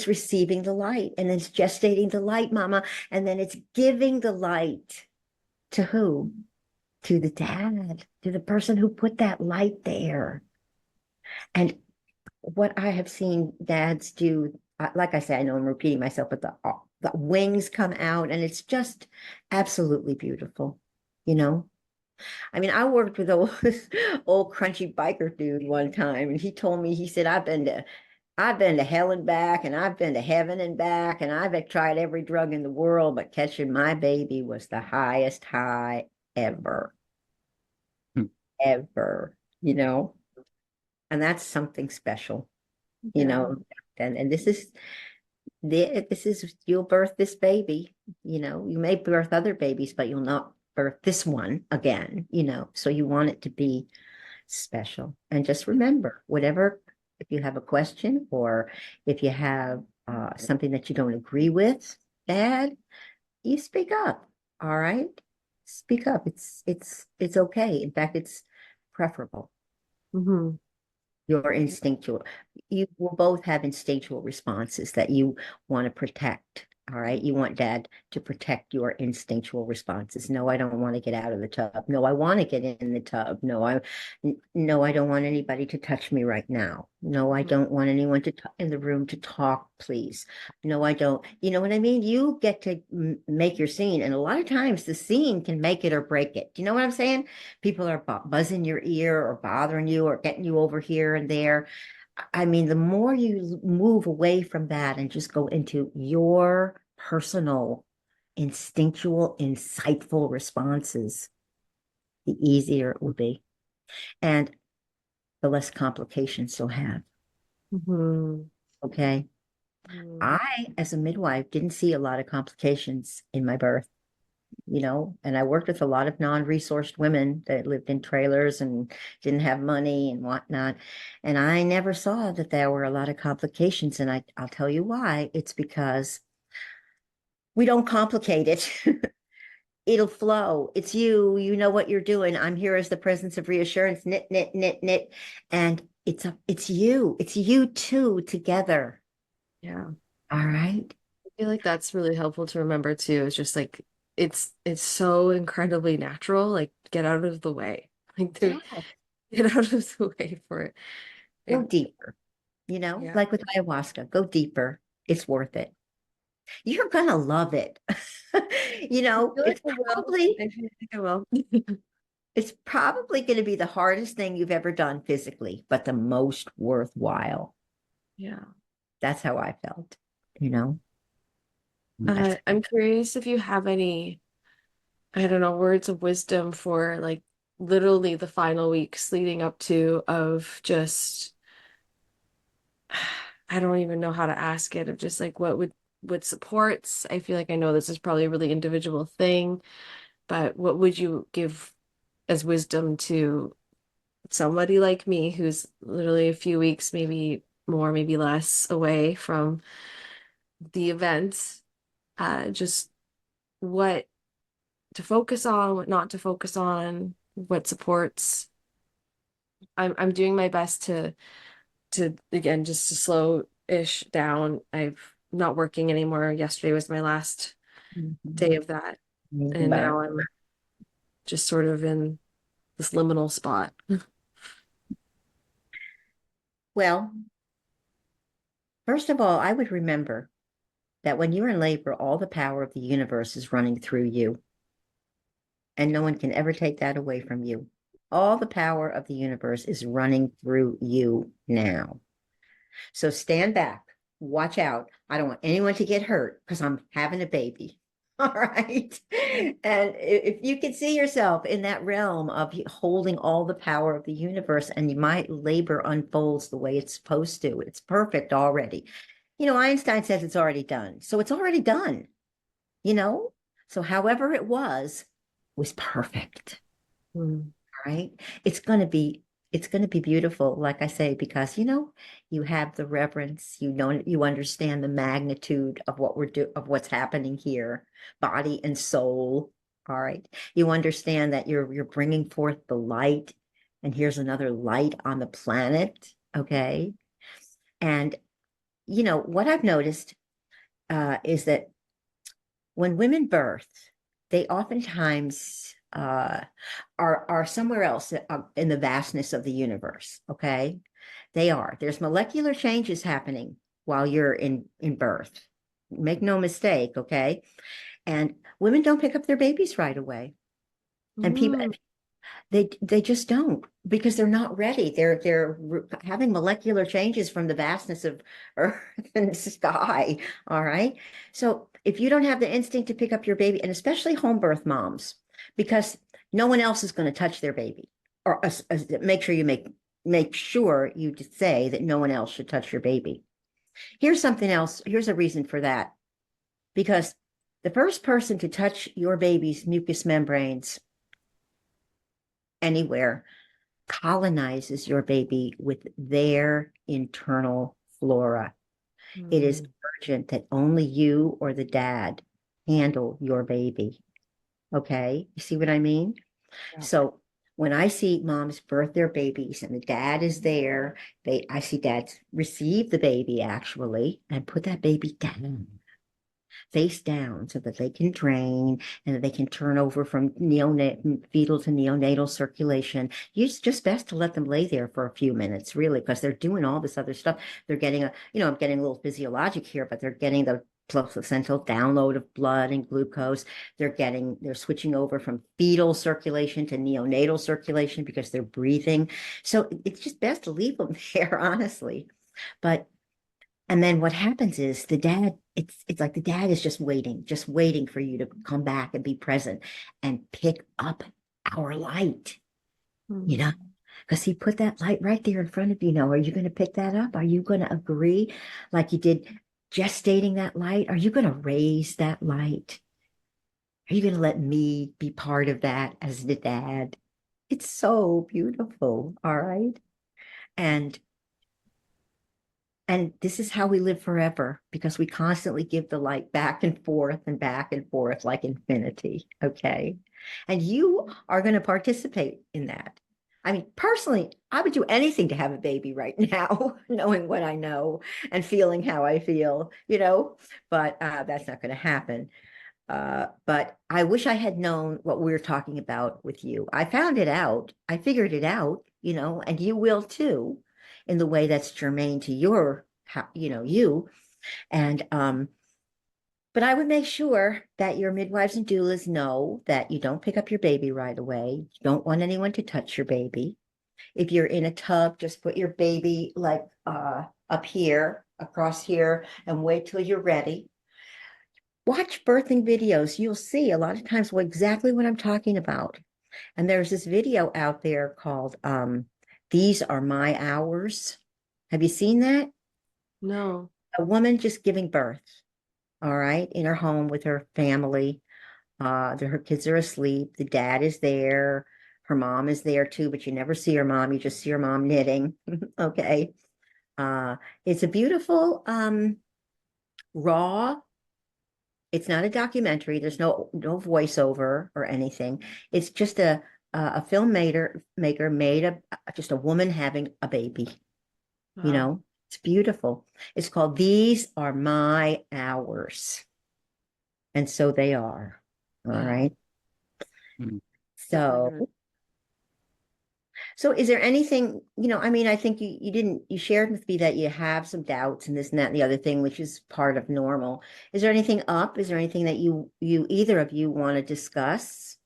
receiving the light, and it's gestating the light, mama, and then it's giving the light to who? To the dad, to the person who put that light there. And what I have seen dads do, like I said, I know I'm repeating myself, but the wings come out, and it's just absolutely beautiful. I mean, I worked with this old crunchy biker dude one time, and he told me, he said, I've been to hell and back, and I've been to heaven and back, and I've tried every drug in the world, but catching my baby was the highest high ever, Hmm. ever, and that's something special, and this is you'll birth this baby, you may birth other babies, but you'll not birth this one again, so you want it to be special. And just remember, if you have a question, or if you have something that you don't agree with, dad, you speak up. All right, speak up. It's okay. In fact, it's preferable. Mm-hmm. Your instinctual, you will both have instinctual responses that you want to protect. All right, you want dad to protect your instinctual responses. No, I don't want to get out of the tub. No, I want to get in the tub. No, I don't want anybody to touch me right now. No, I don't want anyone in the room to talk, please. No, I don't. You know what I mean? You get to make your scene, and a lot of times the scene can make it or break it. Do you know what I'm saying? People are buzzing your ear or bothering you or getting you over here and there. I mean, the more you move away from that and just go into your personal, instinctual, insightful responses, the easier it will be. And the less complications you'll have. Mm-hmm. Okay. Mm-hmm. I, as a midwife, didn't see a lot of complications in my birth. And I worked with a lot of non-resourced women that lived in trailers and didn't have money and whatnot. And I never saw that there were a lot of complications. And I'll tell you why. It's because we don't complicate it. It'll flow. It's you know what you're doing. I'm here as the presence of reassurance, knit, knit, knit, knit. And it's you two together. Yeah. All right. I feel like that's really helpful to remember too. It's just like it's so incredibly natural. Like get out of the way. Like Yeah. get out of the way for it. Go And deeper, yeah. like with ayahuasca, go deeper. It's worth it. You're gonna love it. I feel like It's I will. probably I feel like I will. it's probably going to be the hardest thing you've ever done physically, but the most worthwhile. Yeah. That's how I felt, you know. That's I'm curious if you have any, I don't know, words of wisdom for like literally the final weeks leading up to of just I don't even know how to ask it, of just like what supports. I feel like I know this is probably a really individual thing, but what would you give as wisdom to somebody like me who's literally a few weeks, maybe more, maybe less away from the event? Just what to focus on, what not to focus on, what supports. I'm doing my best to again just to slow-ish down. I'm not working anymore. Yesterday was my last day of that. And But now I'm just sort of in this liminal spot. well, first of all, I would remember that when you're in labor, all the power of the universe is running through you, and no one can ever take that away from you. All the power of the universe is running through you now. So stand back, watch out. I don't want anyone to get hurt because I'm having a baby. All right. And if you can see yourself in that realm of holding all the power of the universe, and my labor unfolds the way it's supposed to, it's perfect already. Einstein says it's already done. So it's already done, you know? So however it was perfect. Mm. Right? It's going to be beautiful, like I say, because you have the reverence, you understand the magnitude of of what's happening here, body and soul. All right. You understand that you're bringing forth the light, and here's another light on the planet. Okay. And what I've noticed is that when women birth, they oftentimes are somewhere else in the vastness of the universe. Okay, they are. There's molecular changes happening while you're in birth. Make no mistake. Okay, and women don't pick up their babies right away, and people Mm. they just don't, because they're not ready. They're having molecular changes from the vastness of earth and sky. All right. So if you don't have the instinct to pick up your baby, and especially home birth moms, because no one else is going to touch their baby, or make sure you say that no one else should touch your baby. Here's something else. Here's a reason for that. Because the first person to touch your baby's mucous membranes anywhere colonizes your baby with their internal flora. It is Mm. urgent that only you or the dad handle your baby. Okay, you see what I mean? Yeah. So when I see moms birth their babies and the dad is there, I see dads receive the baby actually and put that baby down, face down, so that they can drain and that they can turn over from fetal to neonatal circulation. It's just best to let them lay there for a few minutes, really, because they're doing all this other stuff. They're getting I'm getting a little physiologic here, but they're getting the placental download of blood and glucose. They're switching over from fetal circulation to neonatal circulation because they're breathing. So it's just best to leave them there, honestly. But and then what happens is it's like the dad is just waiting for you to come back and be present and pick up our light, you Mm. know, because he put that light right there in front of you. Now, are you going to pick that up? Are you going to agree like you did gestating that light? Are you going to raise that light? Are you going to let me be part of that as the dad? It's so beautiful. All right. And And this is how we live forever, because we constantly give the light back and forth like infinity. Okay. And you are going to participate in that. I mean, personally, I would do anything to have a baby right now, knowing what I know and feeling how I feel, but that's not going to happen. But I wish I had known what we were talking about with you. I found it out. I figured it out, and you will too, in the way that's germane to you. And but I would make sure that your midwives and doulas know that you don't pick up your baby right away. You don't want anyone to touch your baby. If you're in a tub, just put your baby like up here, across here, and wait till you're ready. Watch birthing videos. You'll see a lot of times exactly what I'm talking about. And there's this video out there called These Are My Hours. Have you seen that? No. A woman just giving birth, all right, in her home with her family. Her kids are asleep. The dad is there. Her mom is there too, but you never see her mom. You just see her mom knitting. Okay. It's a beautiful, raw. It's not a documentary. There's no voiceover or anything. It's just a filmmaker made just a woman having a baby. You Wow. know, it's beautiful. It's called These Are My Hours. And so they are. All Wow. right. Mm. Definitely So, gonna. so is there anything, I mean, I think you shared with me that you have some doubts and this and that and the other thing, which is part of normal. Is there anything up? Is there anything that either of you want to discuss?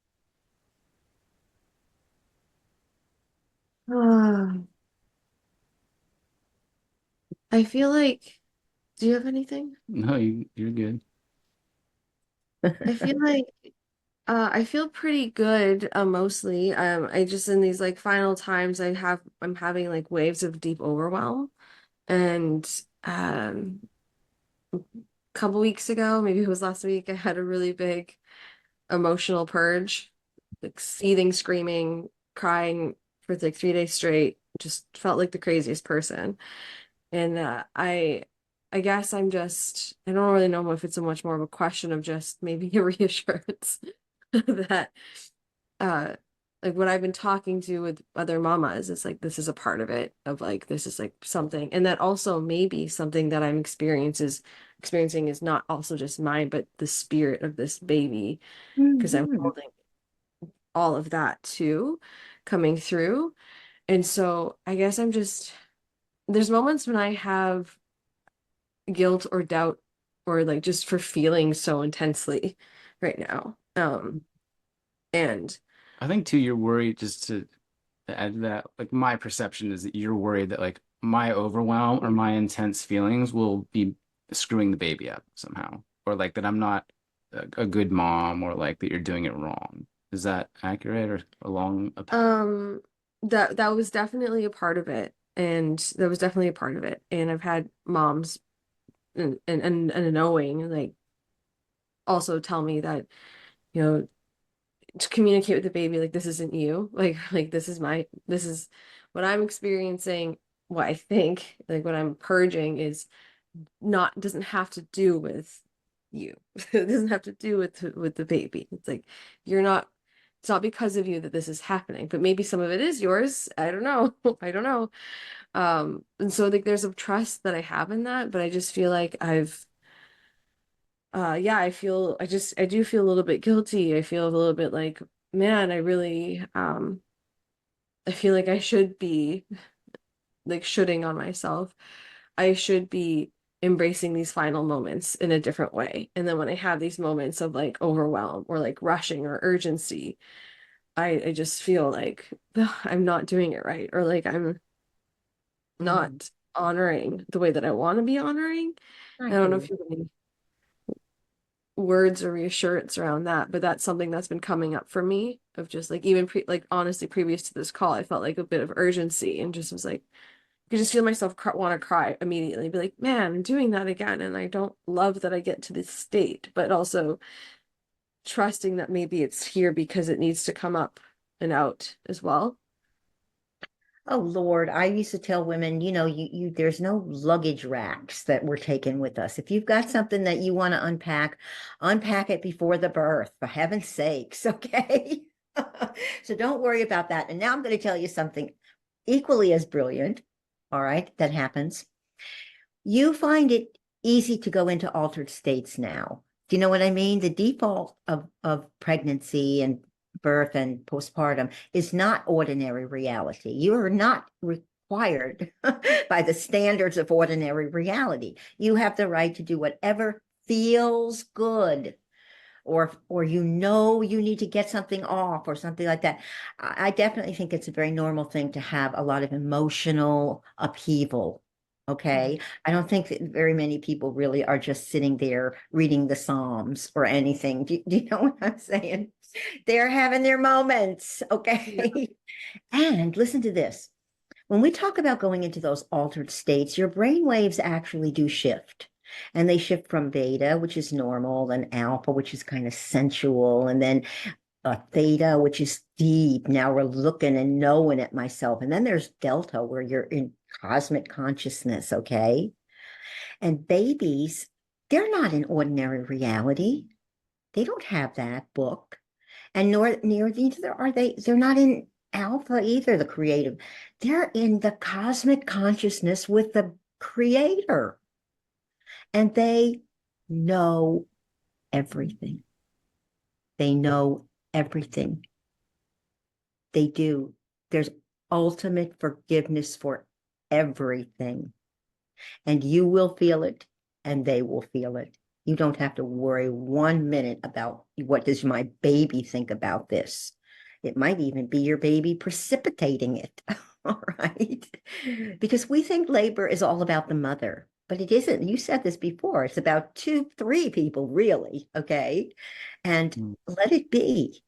I feel like, do you have anything? No, you're good. I feel like I feel pretty good mostly. I just in these like final times I'm having like waves of deep overwhelm. And um a couple weeks ago, maybe it was last week, I had a really big emotional purge, like seething, screaming, crying for like 3 days straight. Just felt like the craziest person. And I guess I don't really know if it's so much more of a question of just maybe a reassurance that uh like what I've been talking to with other mamas is like this is a part of it, of like this is like something, and that also maybe something that experiencing is not also just mine but the spirit of this baby, because I'm Mhm. holding all of that too coming through. And so I guess there's moments when I have guilt or doubt or like just for feeling so intensely right now. And I think too, you're worried, just to add to that, like my perception is that you're worried that like my overwhelm or my intense feelings will be screwing the baby up somehow, or like that I'm not a good mom, or like that you're doing it wrong. Is that accurate or along a path? um that was definitely a part of it. And that was definitely a part of it. And I've had moms and knowing like also tell me that, you know, to communicate with the baby, like this isn't you. Like this is what I'm experiencing, what I think, like what I'm purging is not doesn't have to do with you. It doesn't have to do with the baby. It's like you're not it's not because of you that this is happening, but maybe some of it is yours. I don't know. I don't know. And so like there's a trust that I have in that, but I just feel like yeah, I do feel a little bit guilty. I feel a little bit like, man, I feel like I should be like shooting on myself. I should be embracing these final moments in a different way. And then when I have these moments of like overwhelm or like rushing or urgency, I just feel like ugh, I'm not doing it right, or like I'm Mhm. not honoring the way that I want to be honoring. I I don't hear know you. if you have any words or reassurance around that, but that's something that's been coming up for me of just like even like honestly previous to this call, I felt like a bit of urgency and just was like I could just feel myself want to cry immediately, be like, man, I'm doing that again. And I don't love that I get to this state, but also trusting that maybe it's here because it needs to come up and out as well. Oh Lord, I used to tell women, there's no luggage racks that we're taking with us. If you've got something that you want to unpack, unpack it before the birth, for heaven's sakes, okay? So don't worry about that. And now I'm going to tell you something equally as brilliant, all right, that happens. You find it easy to go into altered states now. Do you know what I mean? The default of pregnancy and birth and postpartum is not ordinary reality. You are not required by the standards of ordinary reality. You have the right to do whatever feels good, or you need to get something off or something like that. I definitely think it's a very normal thing to have a lot of emotional upheaval. Mhm. Okay. I don't think that very many people really are just sitting there reading the Psalms or anything. Do you know what I'm saying? They're having their moments. Yeah. Okay. And listen to this. when we talk about going into those altered states, your brain waves actually do shift. And they shift from beta, which is normal, then alpha, which is kind of sensual, and then theta, which is deep. Now we're looking and knowing it myself. And then there's delta, where you're in cosmic consciousness, okay? And babies, they're not in ordinary reality. They don't have that book. And nor neither are they, they're not in alpha either, the creative. They're in the cosmic consciousness with the creator. And they know everything. They know everything. They do. There's ultimate forgiveness for everything. And you will feel it, and they will feel it. You don't have to worry 1 minute about what does my baby think about this. It might even be your baby precipitating it. All right. Because we think labor is all about the mother, but it isn't. You said this before. It's about 2, 3 people, really. Okay. And let it be.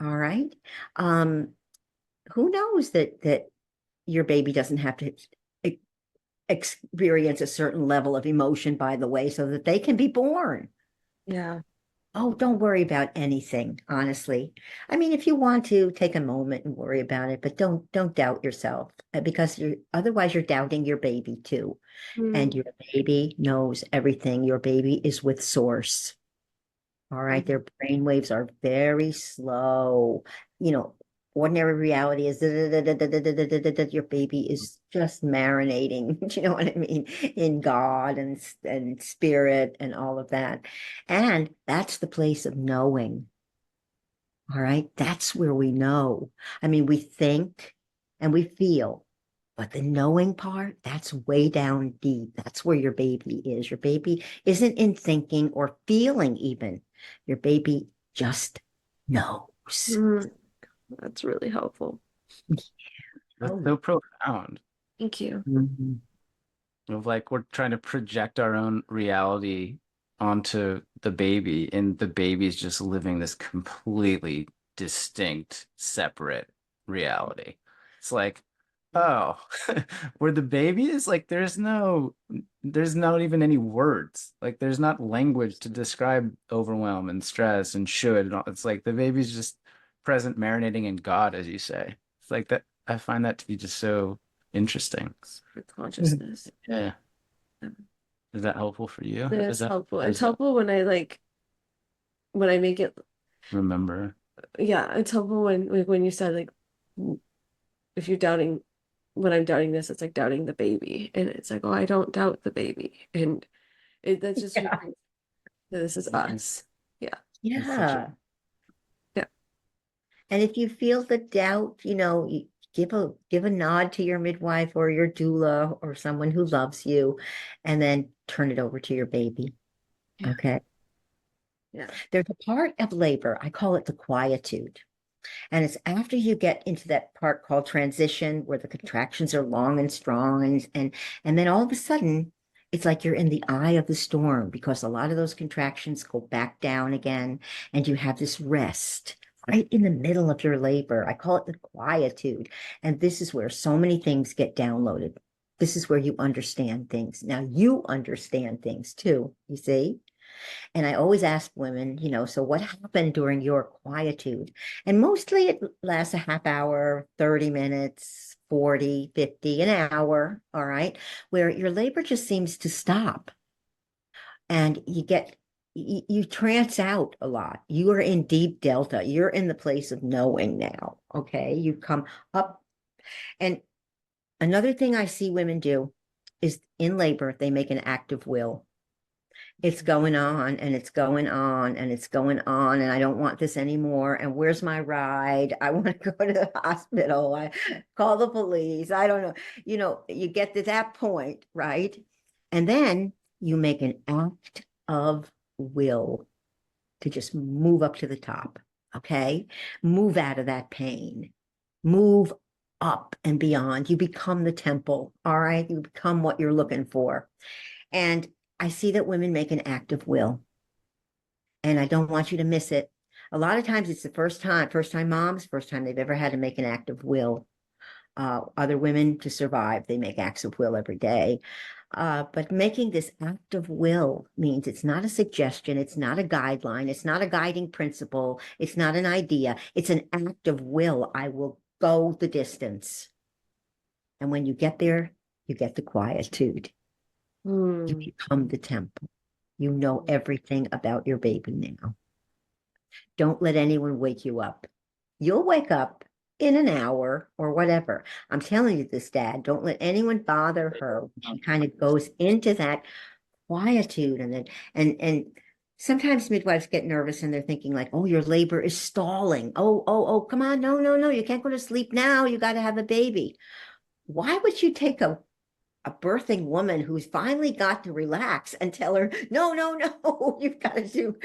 All right. Who knows that your baby doesn't have to experience a certain level of emotion, by the way, so that they can be born. Yeah. Oh, don't worry about anything, honestly. I mean, if you want to take a moment and worry about it, but don't doubt yourself, because otherwise you're doubting your baby too. And your baby knows everything. Your baby is with source. All right. Their brain waves are very slow. You know, ordinary reality is your baby is just marinating. Do you know what I mean? In God and spirit and all of that. And that's the place of knowing. All right. That's where we know. I mean, we think and we feel, but the knowing part, that's way down deep. That's where your baby is. Your baby isn't in thinking or feeling even. Your baby just knows. That's really helpful. That's so profound. Thank you. Of like we're trying to project our own reality onto the baby, and the baby's just living this completely distinct, separate reality. It's like, oh, where the baby is, like there's not even any words. Like there's not language to describe overwhelm and stress and should. And all. It's like the baby's just present, marinating in God, as you say. It's like that. I find that to be just so interesting. For consciousness. Yeah. Is that helpful for you? It's helpful. It's helpful when when I make it. Remember? Yeah, it's helpful when you said like, if you're doubting, when I'm doubting this, it's like doubting the baby, and it's like, oh, I don't doubt the baby, and that's just this is us. Yeah. Yeah. Yeah. And if you feel the doubt, you give a nod to your midwife or your doula or someone who loves you, and then turn it over to your baby. Yeah. Okay. Yeah. There's a part of labor, I call it the quietude. And it's after you get into that part called transition, where the contractions are long and strong, and then all of a sudden it's like you're in the eye of the storm, because a lot of those contractions go back down again, and you have this rest right in the middle of your labor. I call it the quietude. And this is where so many things get downloaded. This is where you understand things. Now you understand things too, you see? And I always ask women, so what happened during your quietude? And mostly it lasts a half hour, 30 minutes, 40, 50, an hour, all right, where your labor just seems to stop. And you trance out a lot. You are in deep delta. You're in the place of knowing now, okay? You come up. And another thing I see women do is in labor, they make an act of will. It's going on and it's going on and it's going on, and I don't want this anymore. And where's my ride? I want to go to the hospital. I call the police. I don't know. You get to that point, right? And then you make an act of will to just move up to the top. Okay. Move out of that pain. Move up and beyond. You become the temple. All right. You become what you're looking for. And I see that women make an act of will, and I don't want you to miss it. A lot of times it's the first time moms, first time they've ever had to make an act of will. other women to survive. They make acts of will every day. But making this act of will means it's not a suggestion, it's not a guideline, it's not a guiding principle, it's not an idea, it's an act of will. I will go the distance. And when you get there, you get the quietude. You become the temple. You know everything about your baby now. Don't let anyone wake you up. You'll wake up in an hour or whatever. I'm telling you this, Dad, don't let anyone bother her. She kind of goes into that quietude and then and sometimes midwives get nervous and they're thinking like, oh, your labor is stalling. Oh, come on. No. You can't go to sleep now. You got to have a baby. Why would you take a birthing woman who's finally got to relax and tell her, no, you've got to do,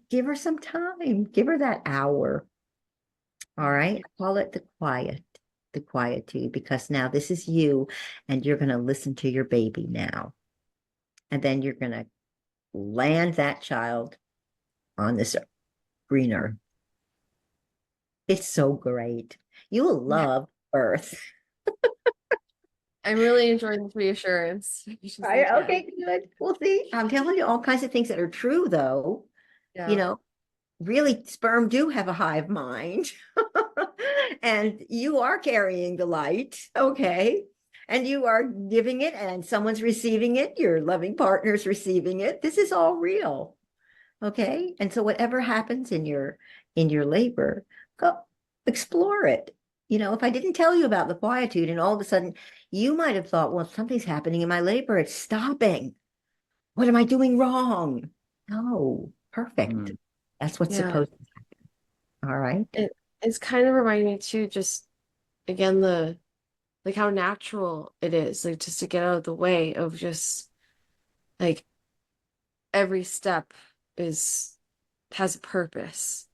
give her some time, give her that hour. All right. I call it the quietude, because now this is you and you're going to listen to your baby now. And then you're going to land that child on this green earth. It's so great. You will love birth. I'm really enjoying this reassurance. Okay, good. We'll see. I'm telling you all kinds of things that are true, though. Yeah. Really, sperm do have a hive mind. And you are carrying the light, okay? And you are giving it, and someone's receiving it. Your loving partner's receiving it. This is all real, okay? And so whatever happens in your labor, go explore it. If I didn't tell you about the quietude and all of a sudden you might have thought, well, something's happening in my labor. It's stopping. What am I doing wrong? No, perfect. That's what's supposed to happen. All right. It's kind of reminding me too, just again, like how natural it is, like just to get out of the way of just like every step has a purpose.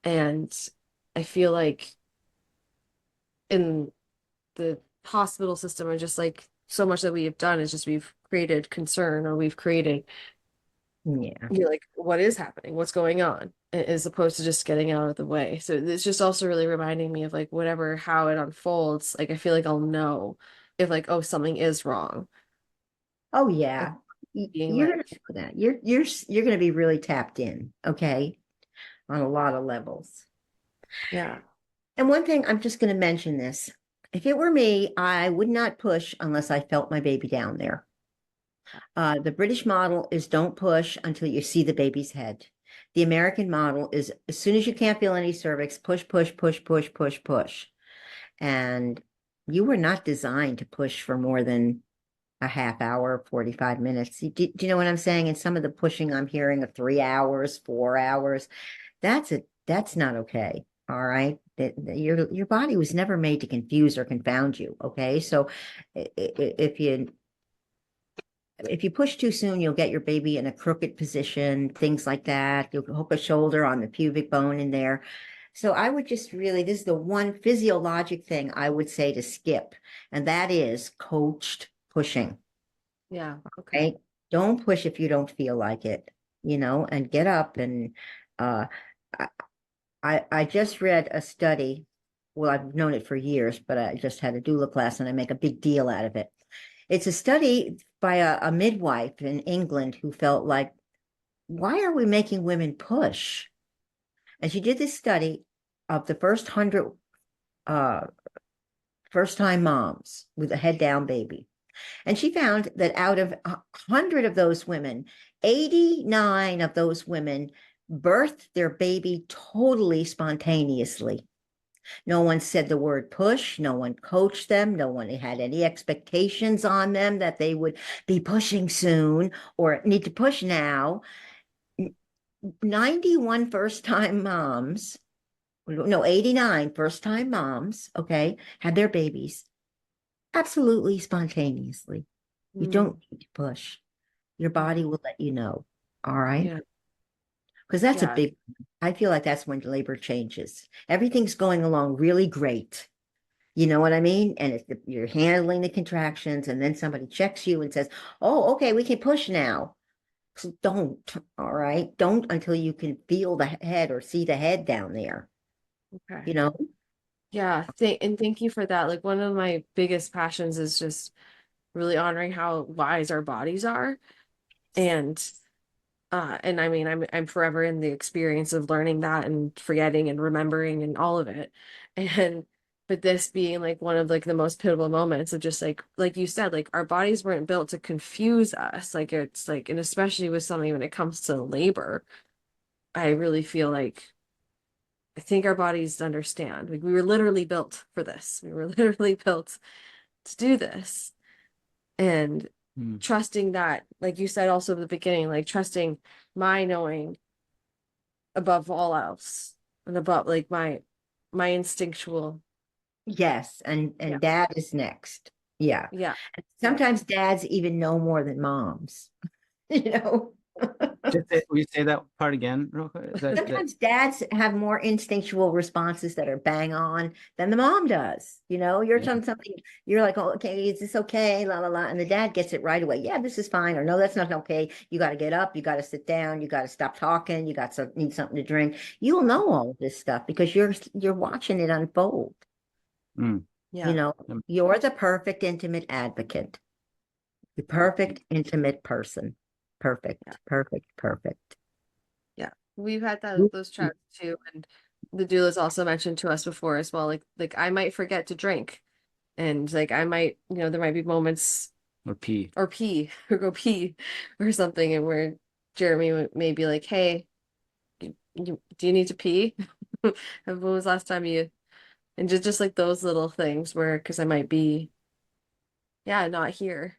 And I feel like in the hospital system, and just like so much that we have done is just we've created concern, or we've created, you're like, what is happening? What's going on? As opposed to just getting out of the way. So it's just also really reminding me of like how it unfolds. Like I feel like I'll know if like, oh, something is wrong. Oh yeah. You're gonna know that. You're gonna be really tapped in, okay, on a lot of levels. Yeah. And one thing, I'm just gonna mention this. If it were me, I would not push unless I felt my baby down there. The British model is don't push until you see the baby's head. The American model is as soon as you can't feel any cervix, push. And you were not designed to push for more than a half hour, 45 minutes. Do you know what I'm saying? And some of the pushing I'm hearing of 3 hours, 4 hours, that's not okay. All right. Your body was never made to confuse or confound you. Okay. So if you push too soon, you'll get your baby in a crooked position, things like that. You'll hook a shoulder on the pubic bone in there. So I would just really, this is the one physiologic thing I would say to skip, and that is coached pushing. Yeah. Okay. Right? Don't push if you don't feel like it, and get up. And I just read a study. Well, I've known it for years, but I just had a doula class and I make a big deal out of it. It's a study by a midwife in England who felt like, why are we making women push? And she did this study of the first 100 first-time moms with a head-down baby. And she found that out of 100 of those women, 89 of those women birthed their baby totally spontaneously. No one said the word push. No one coached them. No one had any expectations on them that they would be pushing soon or need to push now. 91 first-time moms, no, 89 first-time moms, okay, had their babies absolutely spontaneously. You don't need to push. Your body will let you know. All right. Yeah. Because that's a big, I feel like that's when labor changes. Everything's going along really great. You know what I mean? And if you're handling the contractions and then somebody checks you and says, oh, okay, we can push now. So don't, all right? Don't until you can feel the head or see the head down there. Okay. You know? Yeah, and thank you for that. Like one of my biggest passions is just really honoring how wise our bodies are. And I mean I'm forever in the experience of learning that and forgetting and remembering and all of it. And but this being like one of like the most pivotal moments of just like you said, like our bodies weren't built to confuse us. Like it's like, and especially with something when it comes to labor, I really feel like I think our bodies understand. Like we were literally built for this. We were literally built to do this. And Mm. trusting that, like you said also at the beginning, like trusting my knowing above all else and above like my instinctual. Yes, Yeah. and dad is next. Yeah. Yeah. Yeah. Sometimes dads even know more than moms, you know. Will you say that part again real quick? Is that Sometimes dads have more instinctual responses that are bang on than the mom does. You know, you're yeah. telling something, you're like, oh, okay, is this okay? La la la. And the dad gets it right away. Yeah, this is fine. Or no, that's not okay. You got to get up, you got to sit down, you got to stop talking, you got to need something to drink. You'll know all of this stuff because you're watching it unfold. Mm. You Yeah. know, you're the perfect intimate advocate, the perfect intimate person. Yeah. Perfect, perfect, perfect. Yeah. We've had those chats too. And the doulas also mentioned to us before as well, like I might forget to drink. And like I might, there might be moments Or pee. or pee or go pee or something, and where Jeremy may be like, "Hey, do you need to pee? When was last time you?" And just like those little things where, because I might be, yeah, not here,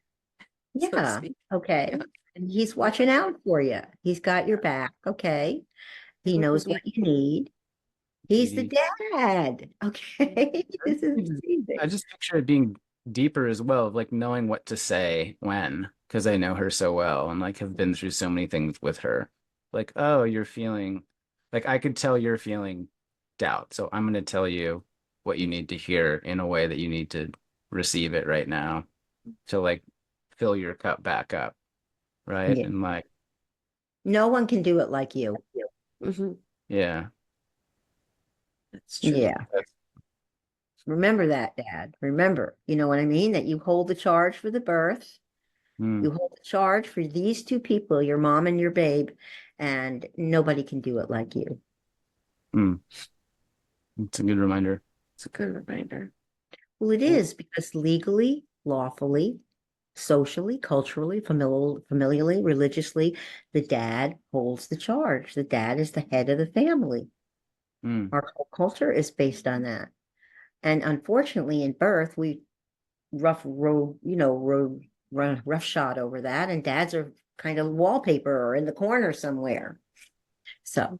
so to Yeah. speak. Okay. Yeah, And he's yeah. watching out for you. He's got your back. Okay. He With the knows what deep, you need. He's the PD. dad. Okay. This is I amazing. just picture it being deeper as well, like knowing what to say when, because I know her so well and like have been through so many things with her. Like, oh, you're feeling like I could tell you're feeling doubt. So I'm going to tell you what you need to hear in a way that you need to receive it right now to like fill your cup back up. Right. Yeah. And like, No one can do it like you. hmm yeah, That's true. Yeah. that's, Remember that, Dad. Remember, you know what I mean? That you hold the charge for the birth. mm, You hold the charge for these two people, your mom and your babe, and nobody can do it like you. mm, it's a good reminder. It's a good reminder. Well, it is because legally, lawfully, socially, culturally, familially, religiously, the dad holds the charge. The dad is the head of the family. Mm, Our whole culture is based on that. And unfortunately, in birth, we rough road, rough shot over that, and dads are kind of wallpaper or in the corner somewhere. So,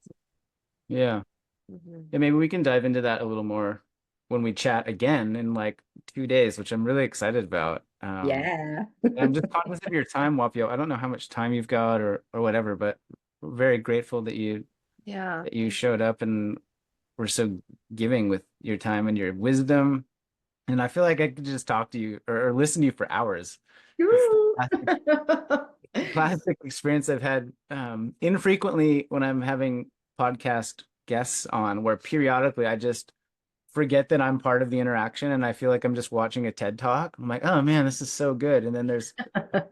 yeah. hmm Yeah, maybe we can dive into that a little more when we chat again in like 2 days, which I'm really excited about. yeah. And I'm just conscious of your time, Wapio. I don't know how much time you've got or whatever, but we're very grateful Yeah. that you showed up and were so giving with your time and your wisdom. And I feel like I could just talk to you or listen to you for hours. It's the classic experience I've had infrequently when I'm having podcast guests on, where periodically I just forget that I'm part of the interaction and I feel like I'm just watching a TED talk. I'm like, oh man, this is so good. And then there's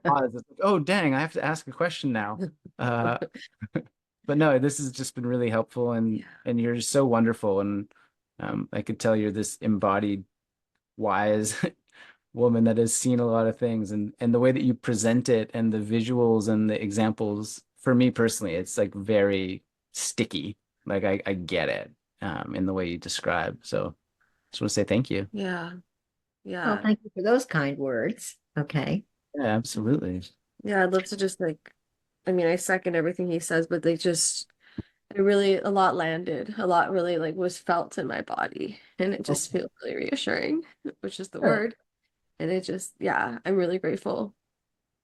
pause. It's like, oh dang, I have to ask a question now. Uh, but no, this has just been really helpful Yeah. and you're just so wonderful. And I could tell you're this embodied, wise woman that has seen a lot of things and the way that you present it and the visuals and the examples, for me personally, it's like very sticky. Like I get it in the way you describe. So just want to say thank you. Yeah. Well, Yeah. thank you for those kind words. Okay. Yeah, absolutely. Yeah. I'd love to just like, I mean, I second everything he says, but they just, it really, a lot landed, a lot really like was felt in my body. And it just Okay. feels really reassuring, which is the Good. word. And it just, yeah, I'm really grateful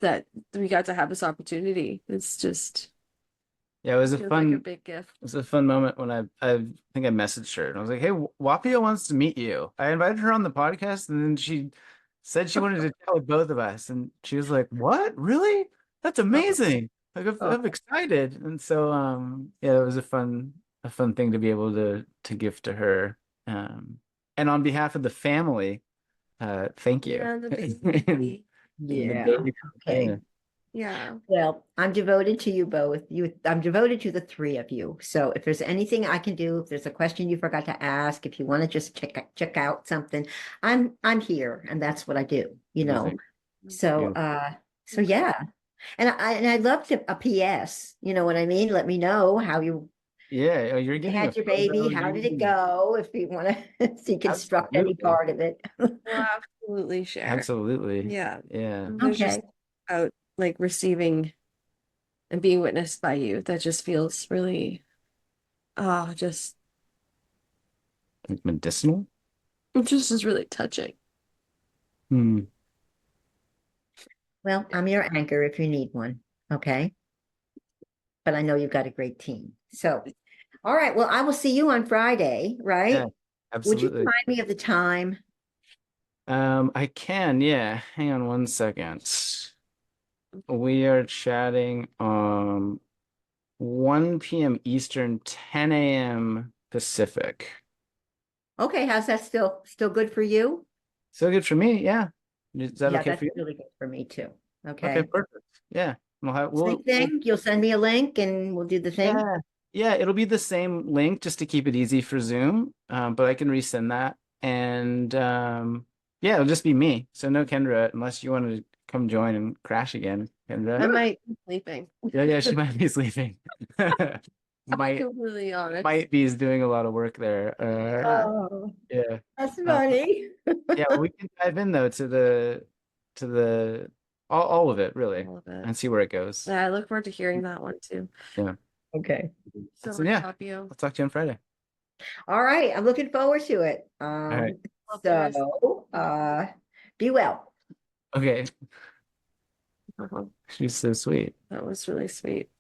that we got to have this opportunity. It's just Yeah, it was a feels like a fun big gift. it was a fun moment when I think I messaged her and I was like, "Hey, Wapio wants to meet you." I invited her on the podcast and then she said she wanted to tell both of us and she was like, "What? Really? That's Oh, amazing." Like oh, I'm excited. And so yeah, it was a fun thing to be able to gift to her. And on behalf of the family, thank you. Yeah, the baby. The Yeah. baby. Okay. Yeah. Yeah. Well, I'm devoted to you both. I'm devoted to the three of you. So if there's anything I can do, if there's a question you forgot to ask, if you want to just check out something, I'm here, and that's what I do, you know. Amazing. So Beautiful. so yeah. I'd love to a PS, you know what I mean? Let me know how you Yeah, you're getting a had your photo. baby, how did it go? If you want to deconstruct any Absolutely. part of it. We'll absolutely share. Absolutely. Yeah. Yeah. There's just Okay. out like receiving and being witnessed by you that just feels really just Like medicinal. it just is really touching. Hmm. Well, I'm your anchor if you need one. Okay. But I know you've got a great team. So, all right. Well, I will see you on Friday, right? Yeah, Would you absolutely. remind me of the time? I can, yeah. Hang on one second. We are chatting 1 p.m. Eastern, 10 a.m. Pacific. Okay, how's that still good for you? So good for me, yeah. Is that Yeah, okay that's for you? really good for me too. Okay, Okay. perfect. Yeah. Same thing. You'll send me a link and we'll do the thing. Yeah. Yeah, it'll be the same link just to keep it easy for Zoom. But I can resend that. And yeah, it'll just be me. So no Kendra, unless you want to come join and crash again, Kendra. I might be sleeping. Yeah, she might be sleeping. To be Might completely honest. might be doing a lot of work there. Oh, Yeah. that's Um, funny. yeah, we can dive in though to the all of it really All of it. and see where it goes. Yeah, I look forward to hearing that one too. Yeah. Okay. So So much, yeah, Whapio. I'll talk to you on Friday. All right. I'm looking forward to it. All right. Love you guys. So be well. Okay. Uh-huh. She's so sweet. That was really sweet.